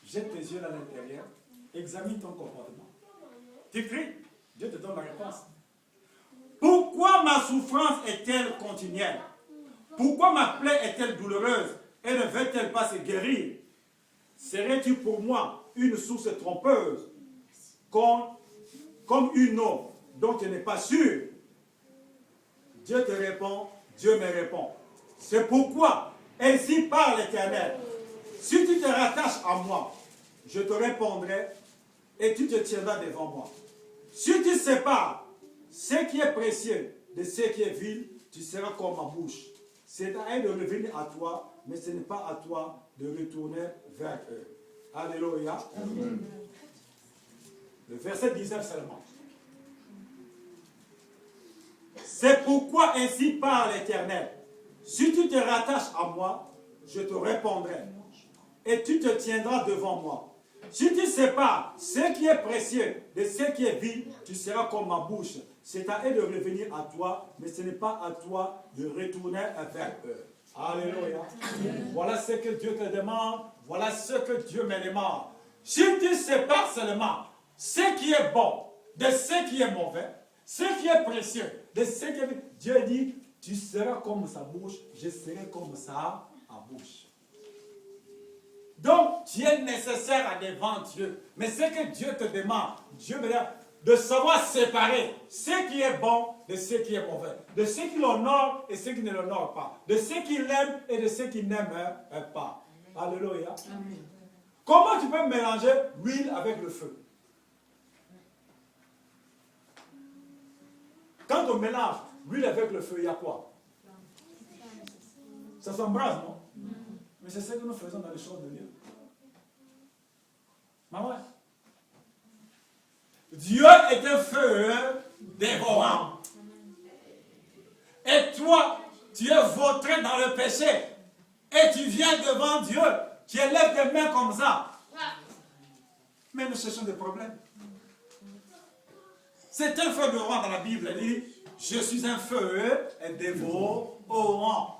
jette tes yeux à l'intérieur, examine ton comportement. Tu cries, Dieu te donne la réponse. Pourquoi ma souffrance est-elle continuelle? Pourquoi ma plaie est-elle douloureuse et ne veut-elle pas se guérir? Serais-tu pour moi une source trompeuse, comme une eau dont tu n'es pas sûr? Dieu te répond, Dieu me répond. C'est pourquoi, ainsi parle l'Éternel, si tu te rattaches à moi, je te répondrai et tu te tiendras devant moi. Si tu sépares ce qui est précieux de ce qui est vil, tu seras comme ma bouche. C'est à elle de revenir à toi, mais ce n'est pas à toi de retourner vers eux. Alléluia. Amen. Le verset 19 seulement. C'est pourquoi ainsi parle l'Éternel. Si tu te rattaches à moi, je te répondrai. Et tu te tiendras devant moi. Si tu sépares ce qui est précieux de ce qui est vil, tu seras comme ma bouche. C'est à eux de revenir à toi, mais ce n'est pas à toi de retourner vers eux. Alléluia. Voilà ce que Dieu te demande. Voilà ce que Dieu me demande. Si tu sépares seulement ce qui est bon de ce qui est mauvais, ce qui est précieux de ce qui est... Dieu dit, tu seras comme sa bouche, je serai comme sa bouche. Donc, tu es nécessaire devant Dieu. Mais ce que Dieu te demande, Dieu me dit de savoir séparer ce qui est bon de ce qui est mauvais, de ce qui l'honore et ce qui ne l'honore pas, de ce qu'il aime et de ce qu'il n'aime pas. Alléluia. Amen. Comment tu peux mélanger l'huile avec le feu? Quand on mélange l'huile avec le feu, il y a quoi? Ça s'embrase, non? Mais c'est ce que nous faisons dans les choses de Dieu. Maman, Dieu est un feu dévorant. Et toi, tu es vautré dans le péché. Et tu viens devant Dieu. Tu élèves tes mains comme ça. Mais nous cherchons des problèmes. C'est un feu dévorant dans la Bible. Il dit, je suis un feu dévorant.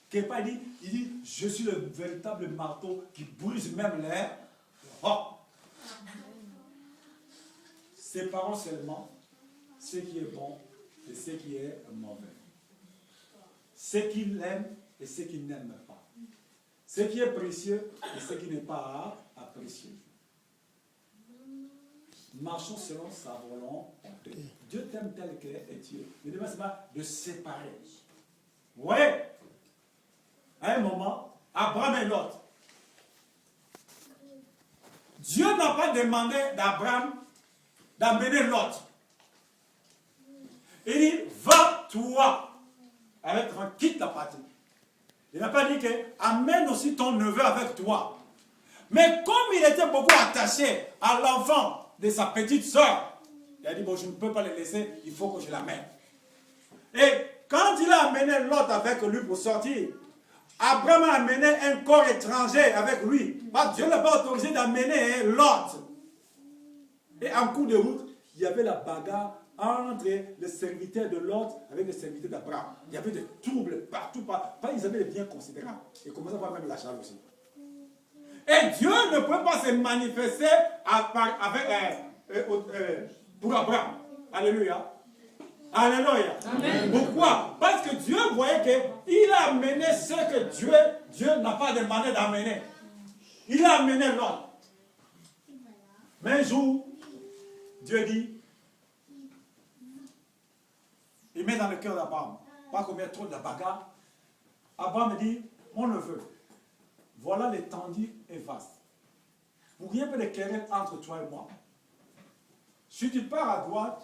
Quelqu'un dit, je suis le véritable marteau qui brise même les rocs. Séparons seulement ce qui est bon et ce qui est mauvais. Ce qu'il aime et ce qu'il n'aime pas. Ce qui est précieux et ce qui n'est pas précieux. Marchons selon sa volonté. Dieu t'aime tel qu'il est Dieu. Il demande seulement de séparer. Oui. À un moment, Abraham et Lot. Dieu n'a pas demandé d'Abraham d'amener Lot. Il dit, va toi, avec toi, quitte la patrie. Il n'a pas dit que amène aussi ton neveu avec toi. Mais comme il était beaucoup attaché à l'enfant de sa petite soeur, il a dit, bon, je ne peux pas le laisser, il faut que je l'amène. Et quand il a amené Lot avec lui pour sortir, Abraham a amené un corps étranger avec lui. Dieu n'a pas autorisé d'amener Lot. Et en cours de route, il y avait la bagarre entre les serviteurs de Lot avec les serviteurs d'Abraham. Il y avait des troubles partout. Ils avaient des biens considérables. Et commençaient à avoir même la jalousie. Et Dieu ne pouvait pas se manifester pour Abraham. Alléluia. Alléluia. Amen. Pourquoi? Parce que Dieu voyait qu'il a amené ce que Dieu n'a pas demandé d'amener. Il a amené l'autre. Mais un jour, Dieu dit, il met dans le cœur d'Abraham, pas qu'on met trop de bagarre. Abraham dit, mon neveu, voilà l'étendue est vaste. Pour rien peut de querelle entre toi et moi. Si tu pars à droite,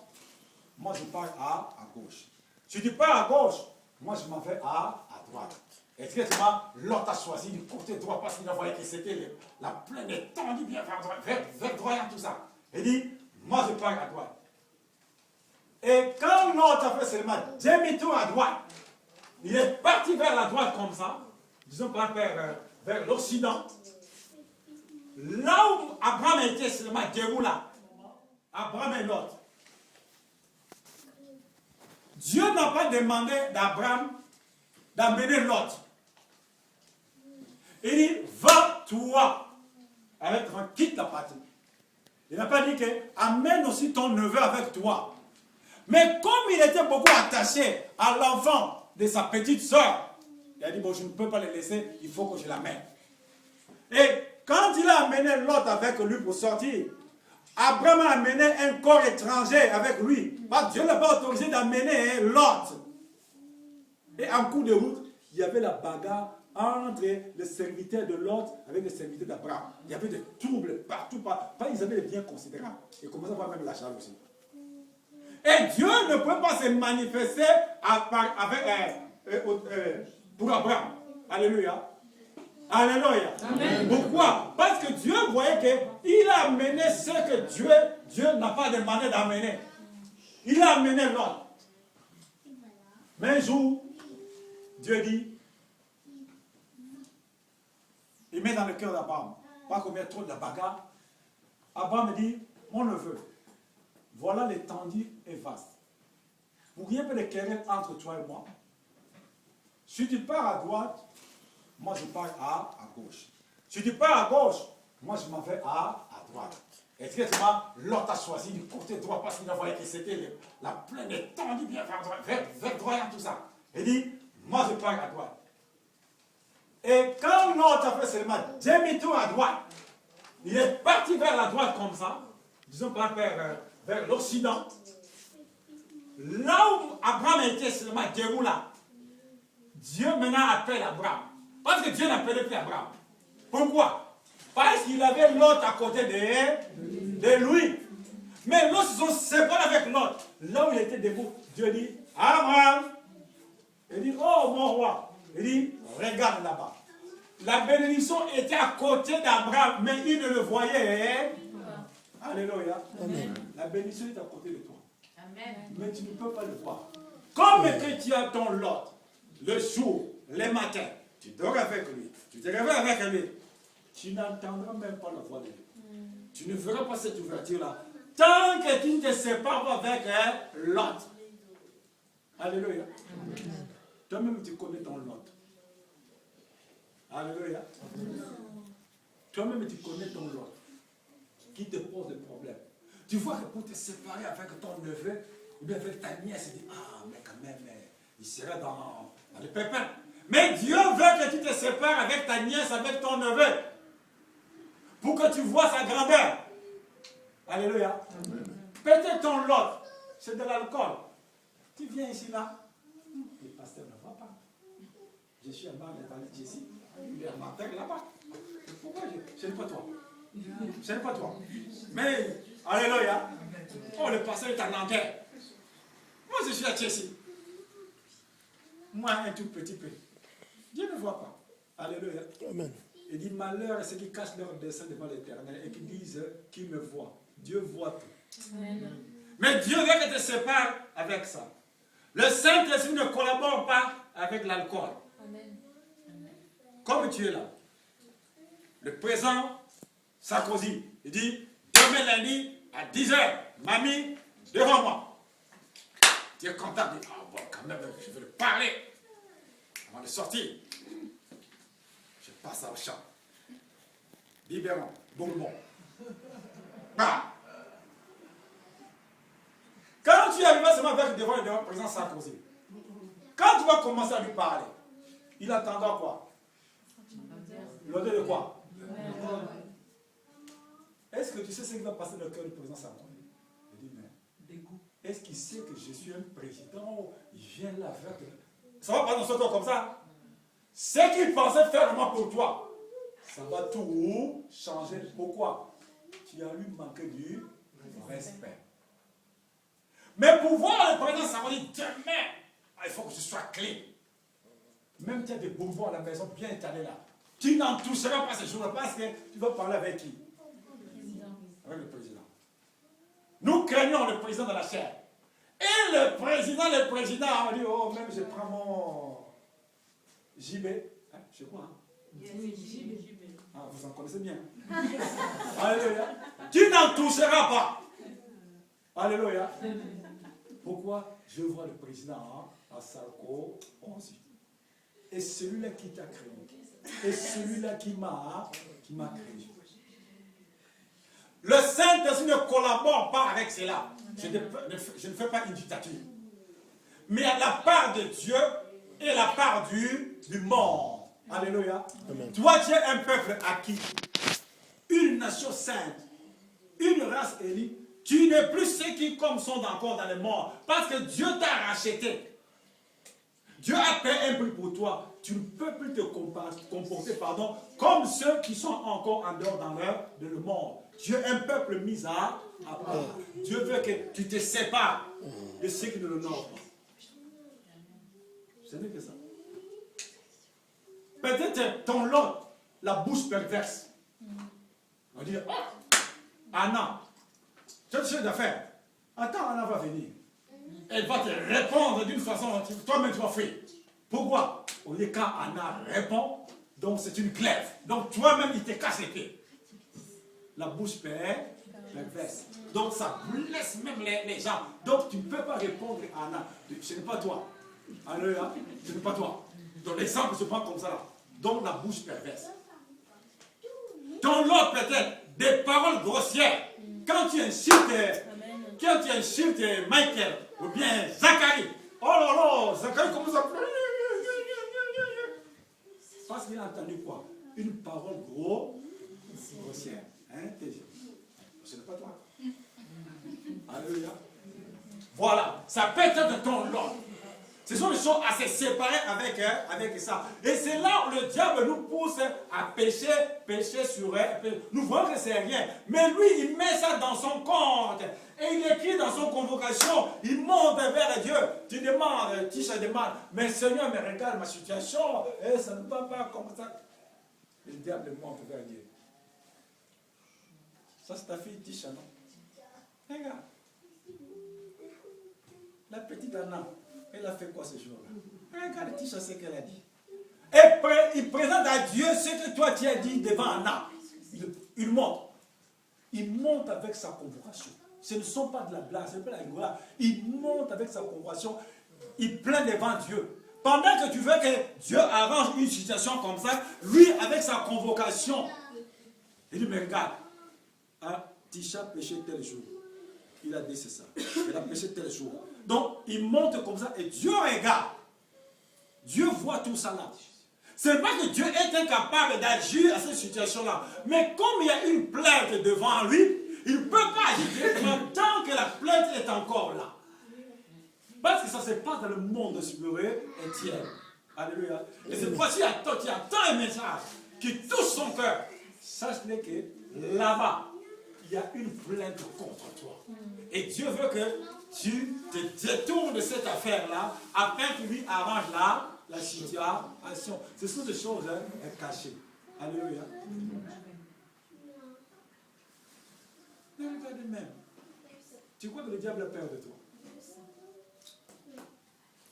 moi je pars à gauche. Si tu pars à gauche, moi je m'en vais à droite. Exactement, l'autre a choisi du côté droit parce qu'il a voyé que c'était la plaine étendue bien vers droit tout ça. Il dit, moi je pars à droite. Et quand l'autre a fait seulement demi-tour à droite, il est parti vers la droite comme ça, disons par vers l'Occident. Là où Abraham était seulement debout là, Abraham et l'autre. Dieu n'a pas demandé d'Abraham d'amener l'autre. Il dit, va toi, avec toi, quitte la patrie. Il n'a pas dit que amène aussi ton neveu avec toi. Mais comme il était beaucoup attaché à l'enfant de sa petite soeur, il a dit, bon, je ne peux pas le laisser, il faut que je l'amène. Et quand il a amené l'autre avec lui pour sortir, Abraham a amené un corps étranger avec lui. Parce que Dieu n'a pas autorisé d'amener l'autre. Et en cours de route, il y avait la bagarre entre les serviteurs de Lot avec les serviteurs d'Abraham. Il y avait des troubles partout. Ils avaient des biens considérables. Et commençaient à voir même la charge aussi. Et Dieu ne pouvait pas se manifester pour Abraham. Alléluia. Alléluia. Amen. Pourquoi? Parce que Dieu voyait qu'il a amené ce que Dieu n'a pas demandé d'amener. Il a amené l'autre. Mais un jour, Dieu dit, il met dans le cœur d'Abraham, pas qu'on met trop de bagarre. Abraham dit, mon neveu, voilà l'étendue est vaste. Pour rien peut de querelle entre toi et moi. Si tu pars à droite, moi je pars à gauche. Si tu pars à gauche, moi je m'en vais à droite. Exactement, l'autre a choisi du côté droit parce qu'il a voyé que c'était la plaine étendue bien vers droit tout ça. Il dit, moi je pars à droite. Et quand l'autre a fait seulement demi-tour à droite, il est parti vers la droite comme ça, disons par vers l'Occident. Là où Abraham était seulement debout là, Dieu maintenant appelle Abraham. Parce que Dieu n'appelait plus Abraham. Pourquoi? Parce qu'il avait l'autre à côté de lui. Mais l'autre se sont séparés avec l'autre. Là où il était debout, Dieu dit, Abraham. Il dit, oh mon roi. Il dit, regarde là-bas. La bénédiction était à côté d'Abraham, mais il ne le voyait. Alléluia. Amen. La bénédiction est à côté de toi. Amen. Mais tu ne peux pas le voir. Comme que tu as ton lot, le jour, le matin, tu dors avec lui, tu te réveilles avec lui, tu n'entendras même pas la voix de lui. Tu ne verras pas cette ouverture-là. Tant que tu ne te sépares pas avec l'autre. Alléluia. Toi-même, tu connais ton lot. Alléluia. Toi-même, tu connais ton lot qui te pose des problèmes. Tu vois que pour te séparer avec ton neveu, ou bien avec ta nièce, tu dis, ah, mais quand même, il serait dans les pépins. Mais Dieu veut que tu te sépares avec ta nièce, avec ton neveu, pour que tu vois sa grandeur. Alléluia. Peut-être ton lot, c'est de l'alcool. Tu viens ici, là, le pasteur ne va pas. Je suis en bas, il est ici. Il est en terre là-bas. Pourquoi ce n'est pas toi. Ce n'est pas toi. Mais, alléluia. Oh, le pasteur est en enquête. Moi, je suis à Chelsea. Moi, un tout petit peu. Dieu ne voit pas. Alléluia. Amen. Il dit, malheur à ceux qui cachent leur dessein devant l'Éternel et qui disent qu'il me voit. Dieu voit tout. Amen. Mais Dieu veut que tu te sépares avec ça. Le Saint-Esprit ne collabore pas avec l'alcool. Amen. Comme tu es là. Le président Sarkozy, il dit, demain lundi à 10h, mamie, devant moi. Tu es content, tu dis, ah bon, quand même, je veux le parler. Avant de sortir, je passe au champ. Biberon, bonbon. Bah. Quand tu arrives seulement avec devant le président Sarkozy, quand tu vas commencer à lui parler, il attendra quoi? L'odeur de quoi? Est-ce que tu sais ce qui va passer dans le cœur du président Sarkozy? Il dit, mais est-ce qu'il sait que je suis un président? Il vient là faire que... Ça va pas dans son cœur comme ça. Ce qu'il pensait faire vraiment pour toi, ça va tout changer. Pourquoi? Tu as lui manqué du respect. Mais pour voir le président Sarkozy demain, il faut que je sois clé. Même tu as des bonbons à la maison bien étalés là. Tu n'en toucheras pas ce jour-là parce que tu vas parler avec qui? Avec le président. Nous craignons le président de la chair. Et le président, on dit, oh, même je prends mon JB. Hein, je sais quoi, hein? Ah, vous en connaissez bien. Alléluia. Tu n'en toucheras pas. Alléluia. Pourquoi? Je vois le président à Sarkozy. Et celui-là qui t'a créé. Et celui-là qui m'a créé. Le Saint-Esprit ne collabore pas avec cela. Je ne fais pas une dictature. Mais la part de Dieu et la part du monde. Alléluia. Amen. Toi, tu es un peuple acquis. Une nation sainte. Une race élue. Tu n'es plus ceux qui comme sont encore dans le monde. Parce que Dieu t'a racheté. Dieu a payé un prix pour toi. Tu ne peux plus te comporter comme ceux qui sont encore en dehors dans le monde. Dieu est un peuple mis à part. Dieu veut que tu te sépares de ceux qui ne l'honorent pas. Ce n'est que ça. Peut-être ton lot, la bouche perverse. On dit, oh, Anna, tu as des choses d'affaires. Attends, Anna va venir. Elle va te répondre d'une façon, toi-même tu vas fuir. Pourquoi? Au lieu quand Anna répond, donc c'est une glaive. Donc toi-même il te casse les pieds. La bouche perverse. Donc ça blesse même les gens. Donc tu ne peux pas répondre à Anna. Ce n'est pas toi. Alléluia. Ce n'est pas toi. Donc l'exemple se prend comme ça là. Donc la bouche perverse. Ton lot peut-être des paroles grossières. Quand tu insultes Michael ou bien Zacharie. Oh là là, Zacharie commence à pleurer. Parce qu'il a entendu quoi? Une parole grossière. Hein? Ce n'est pas toi. Alléluia. Voilà, ça peut être de ton lot. Ce sont des choses à se séparer avec ça. Et c'est là où le diable nous pousse à pécher sur elle. Nous voyons que c'est rien. Mais lui, il met ça dans son compte. Et il écrit dans son convocation, il monte vers Dieu. Tu demandes, Tisha demande, mais Seigneur, me regarde ma situation. Et ça ne va pas comme ça. Le diable monte vers Dieu. Ça, c'est ta fille Tisha, non? Regarde. La petite Anna. Elle a fait quoi ce jour-là? Regarde, Tisha, ce qu'elle a dit. Et il présente à Dieu ce que toi tu as dit devant Anna. Il monte. Il monte avec sa convocation. Ce ne sont pas de la blague, ce n'est pas la rigolade. Il monte avec sa convocation. Il plaint devant Dieu. Pendant que tu veux que Dieu arrange une situation comme ça, lui, avec sa convocation, il dit, mais regarde, Tisha péché tel jour. Il a dit c'est ça. Il a péché tel jour. Donc, il monte comme ça et Dieu regarde. Dieu voit tout ça là. Ce n'est pas que Dieu est incapable d'agir à cette situation-là. Mais comme il y a une plainte devant lui, il ne peut pas agir directement tant que la plainte est encore là. Parce que ça se passe dans le monde supérieur entier. Alléluia. Et c'est pas si tu attends un message qui touche son cœur. Sache-le que là-bas, il y a une plainte contre toi. Et Dieu veut que tu te détournes de cette affaire-là afin qu'il lui arrange la situation. Ce sont des choses cachées. Alléluia. Mais regarde même. Tu crois que le diable a peur de toi?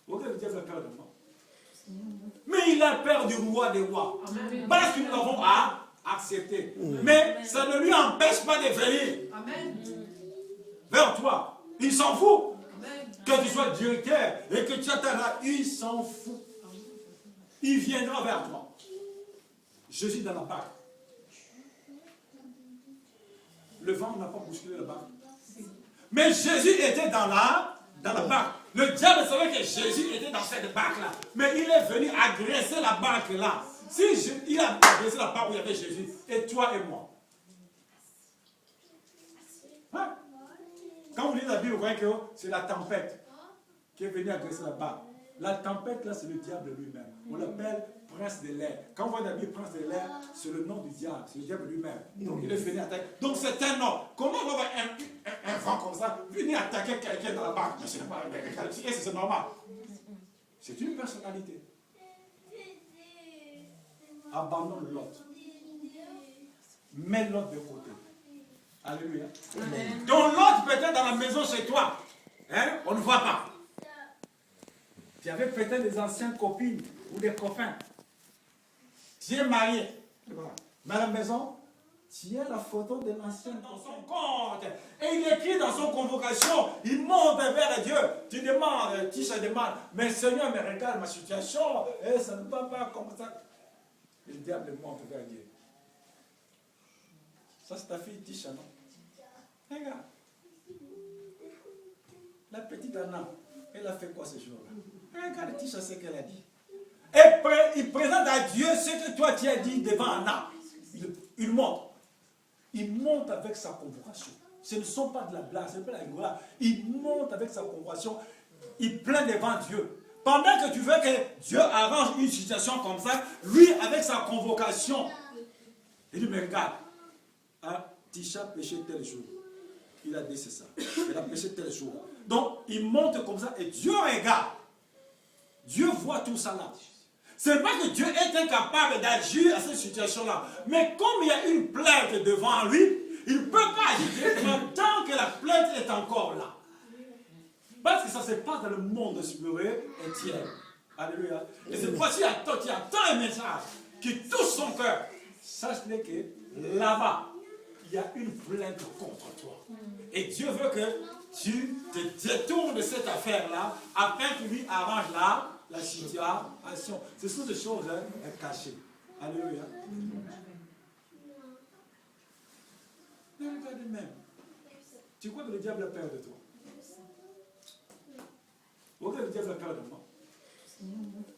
Regarde, le diable a peur de moi. Mais il a peur du roi des rois. Parce que nous l'avons accepté. Mais ça ne lui empêche pas de venir vers toi. Il s'en fout. Que tu sois directeur et que tu atteindras, il s'en fout. Il viendra vers toi. Jésus dans la barque. Le vent n'a pas bousculé la barque. Mais Jésus était dans la dans la barque. Le diable savait que Jésus était dans cette barque-là. Mais il est venu agresser la barque-là. Il a agressé la barque où il y avait Jésus, et toi et moi. Hein? Quand vous lisez la Bible, vous voyez que c'est la tempête qui est venue agresser la barque. La tempête, là, c'est le diable lui-même. On l'appelle prince de l'air. Quand on voit la Bible, prince de l'air, c'est le nom du diable. C'est le diable lui-même. Donc, il est venu attaquer. Donc, c'est un nom. Comment on va avoir un vent comme ça venir attaquer quelqu'un dans la barque? Et c'est normal. C'est une personnalité. Abandonne l'autre. Mets l'autre de côté. Alléluia. Donc, l'autre peut-être dans la maison chez toi. Hein? On ne voit pas. Tu avais peut-être des anciennes copines ou des copains. Tu es marié. Mais à la maison, tu as la photo de l'ancienne Dans copine. son compte. Et il écrit dans son convocation. Il monte vers Dieu. Tu demandes, Tisha demande, mais Seigneur, me regarde ma situation. Et ça ne va pas comme ça. Le diable monte vers Dieu. Ça, c'est ta fille Tisha, non? Regarde. La petite Anna, elle a fait quoi ce jour-là? Regarde Tisha ce qu'elle a dit. Et il présente à Dieu ce que toi tu as dit devant Anna. Il monte. Il monte avec sa convocation. Ce ne sont pas de la blague, ce n'est pas la rigolade. Il monte avec sa convocation. Il plaint devant Dieu. Pendant que tu veux que Dieu arrange une situation comme ça, lui, avec sa convocation, il dit, mais regarde, hein, Tisha péché tel jour. Il a dit c'est ça. Il a péché tel jour. Donc, il monte comme ça et Dieu regarde. Dieu voit tout ça là. C'est pas que Dieu est incapable d'agir à cette situation-là. Mais comme il y a une plainte devant lui, il ne peut pas agir directement tant que la plainte est encore là. Parce que ça se passe dans le monde supérieur entier. Alléluia. Et c'est pourquoi tu attends un message qui touche son cœur. Sache-le que là-bas, il y a une plainte contre toi. Et Dieu veut que tu te détournes de cette affaire-là afin qu'il lui arrange la situation. Ce sont des choses cachées. Alléluia. Mais regarde même. Tu crois que le diable a peur de toi? Regarde, le diable a peur de moi.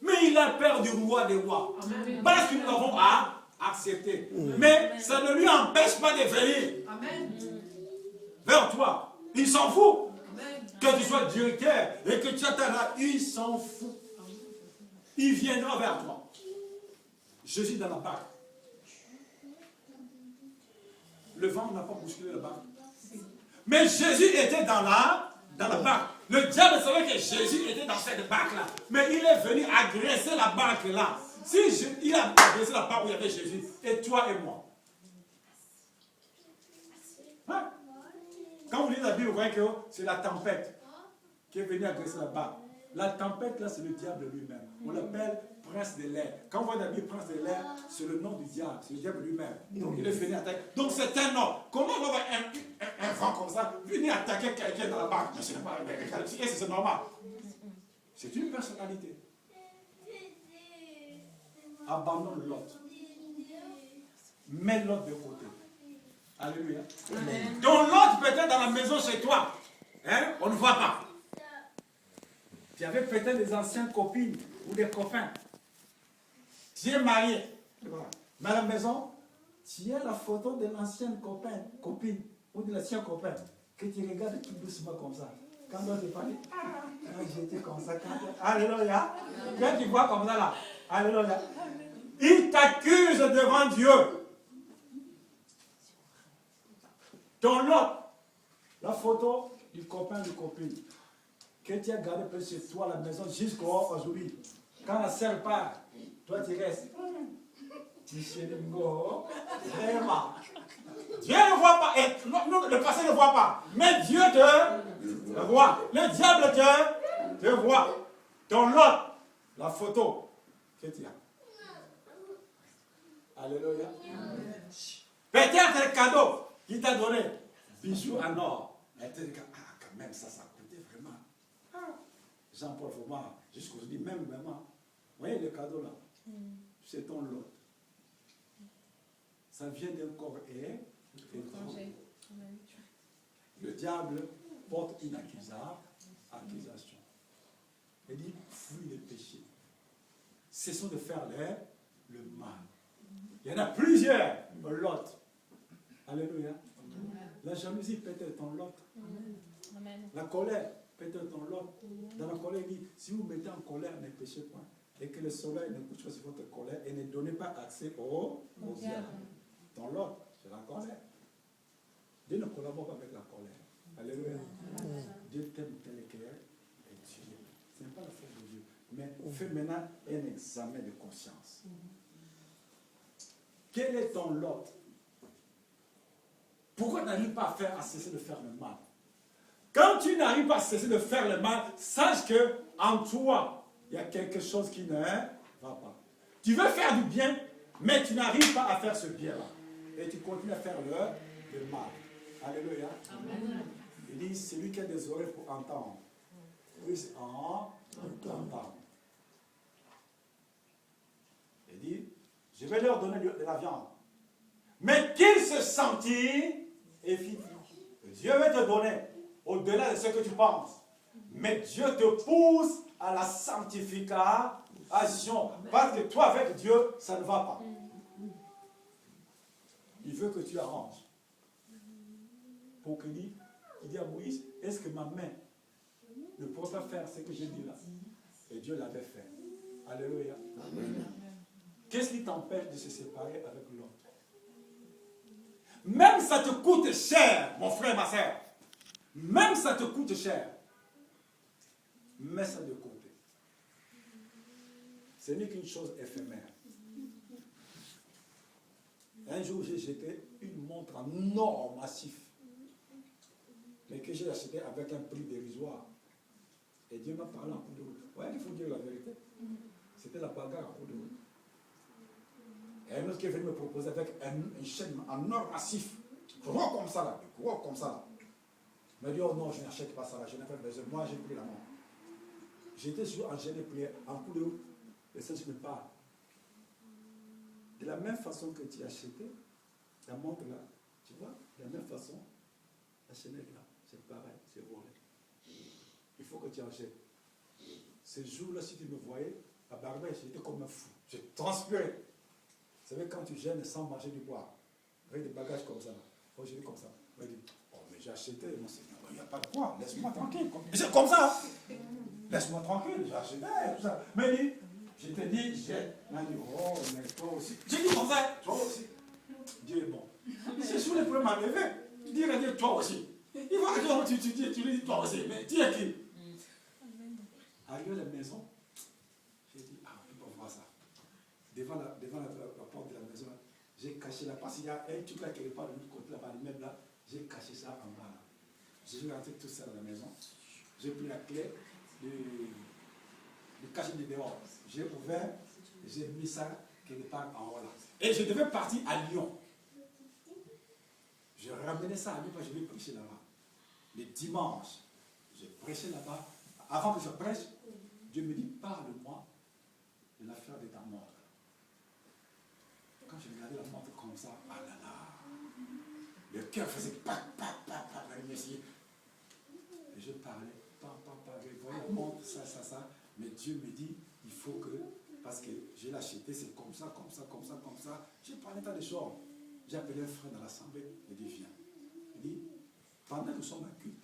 Mais il a peur du roi des rois. Parce que nous l'avons accepté. Mais ça ne lui empêche pas de venir vers toi. Il s'en fout. Que tu sois directeur et que tu atteindras, il s'en fout. Il viendra vers toi. Jésus dans la barque. Le vent n'a pas bousculé la barque. Mais Jésus était dans la barque. Le diable savait que Jésus était dans cette barque-là. Mais il est venu agresser la barque-là. Il a agressé la barque où il y avait Jésus. Et toi et moi. Hein? Quand vous lisez la Bible, vous voyez que c'est la tempête qui est venue agresser la barque. La tempête, là, c'est le diable lui-même. On l'appelle prince de l'air. Quand on voit la Bible, prince de l'air, c'est le nom du diable. C'est le diable lui-même. Donc, il est venu attaquer. Donc, c'est un nom. Comment on va avoir un vent comme ça venir attaquer quelqu'un dans la barque? Et c'est normal. C'est une personnalité. Abandonne l'autre. Mets l'autre de côté. Alléluia. Donc, l'autre peut-être dans la maison chez toi. Hein? On ne voit pas. Tu avais peut-être des anciennes copines ou des copains. Tu es marié. Mais à la maison, tu as la photo de l'ancienne copine ou de l'ancien copain que tu regardes tout doucement comme ça. Quand on te parle, j'étais comme ça. Alléluia. Quand tu vois comme ça là, alléluia. Il t'accuse devant Dieu. Dans l'autre, la photo du copain, du copine, que tu as gardé près chez toi à la maison jusqu'à aujourd'hui. Quand la sœur part, toi tu restes. Vraiment. Dieu ne voit pas. Et, non, le passé ne voit pas. Mais Dieu te voit. Le diable te voit. Dans l'autre, la photo que tu as. Alléluia. Peut-être le cadeau qu'il t'a donné. Bijoux en or. Elle te dit, quand même, ça coûtait vraiment. Jean-Paul Fomar, jusqu'aujourd'hui, même vraiment. Vous voyez le cadeau là? C'est ton lot. Ça vient d'un corps étranger. Le diable porte une accusation accusation. Il dit, fuis les péchés. Cessons de faire le mal. Il y en a plusieurs, Lot. Alléluia. La jalousie peut être ton Lot. La colère peut être ton Lot. Dans la colère, il dit, si vous mettez en colère, ne péchez point. Et que le soleil ne couche pas sur votre colère et ne donnez pas accès au diable. Ton Lot, c'est la colère. Dieu ne collabore pas avec la colère. Alléluia. Dieu t'aime tel que et tu es. Ce n'est pas la faute de Dieu. Mais fais maintenant un examen de conscience. Quel est ton Lot? Pourquoi tu n'arrives pas à cesser de faire le mal? Quand tu n'arrives pas à cesser de faire le mal, sache que en toi, il y a quelque chose qui ne va pas. Tu veux faire du bien, mais tu n'arrives pas à faire ce bien-là. Et tu continues à faire le mal. Alléluia. Amen. Il dit, celui qui a des oreilles pour entendre, puisse entendre. Il dit, je vais leur donner de la viande. Mais qu'ils se sentent efficaces. Dieu va te donner au-delà de ce que tu penses. Mais Dieu te pousse à la sanctification. Parce que toi, avec Dieu, ça ne va pas. Il veut que tu arranges. Pour qu'il dit à Moïse, est-ce que ma main ne pourrait pas faire ce que j'ai dit là? Et Dieu l'avait fait. Alléluia. Qu'est-ce qui t'empêche de se séparer avec l'autre? Même ça te coûte cher, mon frère, ma soeur. Même ça te coûte cher. Mets ça de côté. Ce n'est qu'une chose éphémère. Un jour, j'ai jeté une montre en or massif, mais que j'ai acheté avec un prix dérisoire. Et Dieu m'a parlé en cours de route. Ouais, il faut dire la vérité. C'était la bagarre en cours de route. Et un autre qui est venu me proposer avec une chaîne en or massif, gros comme ça là, gros comme ça là. Il m'a dit, oh non, je n'achète pas ça là, je n'ai pas besoin. Moi, j'ai pris la montre. J'étais sur un gêné prière en cours de route. Et ça, je me parle. De la même façon que tu as acheté la montre là, tu vois, de la même façon, la chaînette là, c'est pareil, c'est volé. Il faut que tu achètes. Ce jour-là, si tu me voyais, à Barbès, j'étais comme un fou. J'ai transpiré. Vous savez, quand tu gênes sans manger du bois, avec des bagages comme ça, moi j'étais comme ça. Il m'a dit, oh, mais j'ai acheté, mon Seigneur, il n'y a pas de quoi, laisse-moi tranquille. C'est comme ça. Laisse-moi tranquille, j'ai acheté, tout ça. Mais je te dis, j'ai. Il m'a dit, oh, mais toi aussi. J'ai dit comme ça, toi aussi. Dieu est bon. C'est sur les problèmes à lever. Tu dis à Dieu, toi aussi. Il va que tu lui dis, toi aussi. Mais tu es qui? Arrivé à la maison, j'ai dit, ah, on ne peut pas voir ça. Devant la porte de la maison, j'ai caché là, parce qu'il y a un truc là quelque part de l'autre côté, là-bas, l'immeuble là, j'ai caché ça en bas là. J'ai rentré tout ça dans la maison. J'ai pris la clé du cachet de dehors. J'ai ouvert, j'ai mis ça quelque part en haut là. Et je devais partir à Lyon. Je ramenais ça à Lyon parce que je vais prêcher là-bas. Le dimanche, j'ai prêché là-bas. Avant que je prêche, Dieu me dit, parle-moi de l'affaire de ta montre. Quand je regardais la montre comme ça, ah là là, le cœur faisait pac, pac, pac, pac, et je parlais, je voyais la montre, ça, mais Dieu me dit, il faut que, parce que je l'ai acheté, c'est comme ça, comme ça, comme ça, comme ça. J'ai parlé tant de choses. J'ai appelé un frère dans l'assemblée, il dit, viens. Il dit, pendant que nous sommes à culte,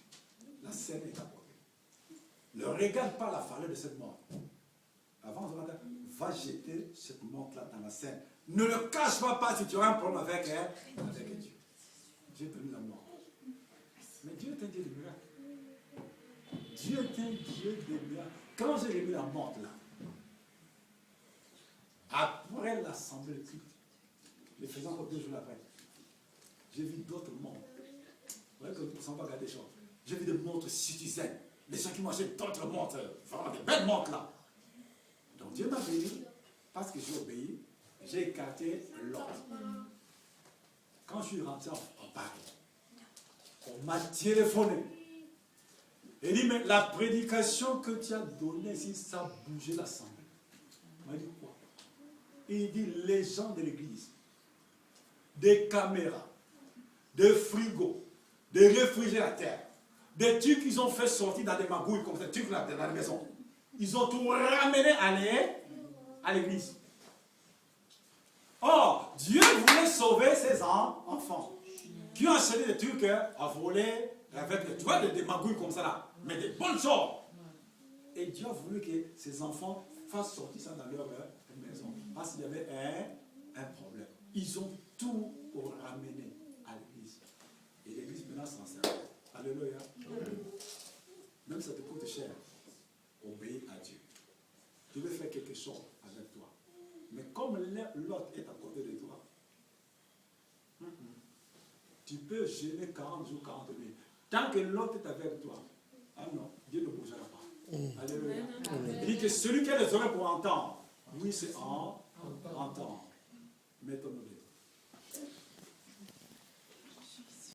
la scène est apportée. Ne regarde pas la valeur de cette montre. Avant de rentrer, va jeter cette montre-là dans la scène. Ne le cache pas si tu auras un problème avec Dieu. J'ai tenu la montre. Mais Dieu est un Dieu de miracles. Dieu est un Dieu de miracles. Quand j'ai remis la montre là, après l'assemblée de culte, les faisant encore 2 jours après, j'ai vu d'autres montres. Vous voyez que nous ne pouvons pas regarder des choses. J'ai vu des montres citizennes. Les gens qui m'achètent d'autres montres, vraiment des belles montres là. Donc Dieu m'a béni, parce que j'ai obéi, j'ai écarté l'autre. Quand je suis rentré en Paris, on m'a téléphoné. Il dit, mais la prédication que tu as donnée ici, ça a bougé l'assemblée. Il m'a dit quoi? Il dit, les gens de l'église, des caméras, des frigos, des réfrigérateurs, Des trucs qu'ils ont fait sortir dans des magouilles comme ça, des trucs là dans la maison. Ils ont tout ramené à l'église. Or, Dieu voulait sauver ses enfants qui ont acheté des trucs à voler avec tu vois, des magouilles comme ça là, mais des bonnes choses. Et Dieu a voulu que ses enfants fassent sortir ça dans leur maison. Parce qu'il y avait un problème. Ils ont tout ramené à l'église. Et l'église maintenant s'en sert. Alléluia. Même si ça te coûte cher, obéis à Dieu. Dieu veut faire quelque chose avec toi. Mais comme l'autre est à côté de toi, tu peux jeûner 40 jours, 40 nuits. Tant que l'autre est avec toi, ah non, Dieu ne bougera pas. Alléluia. Il dit que celui qui a les oreilles pour entendre, lui c'est entendre. Mettons-nous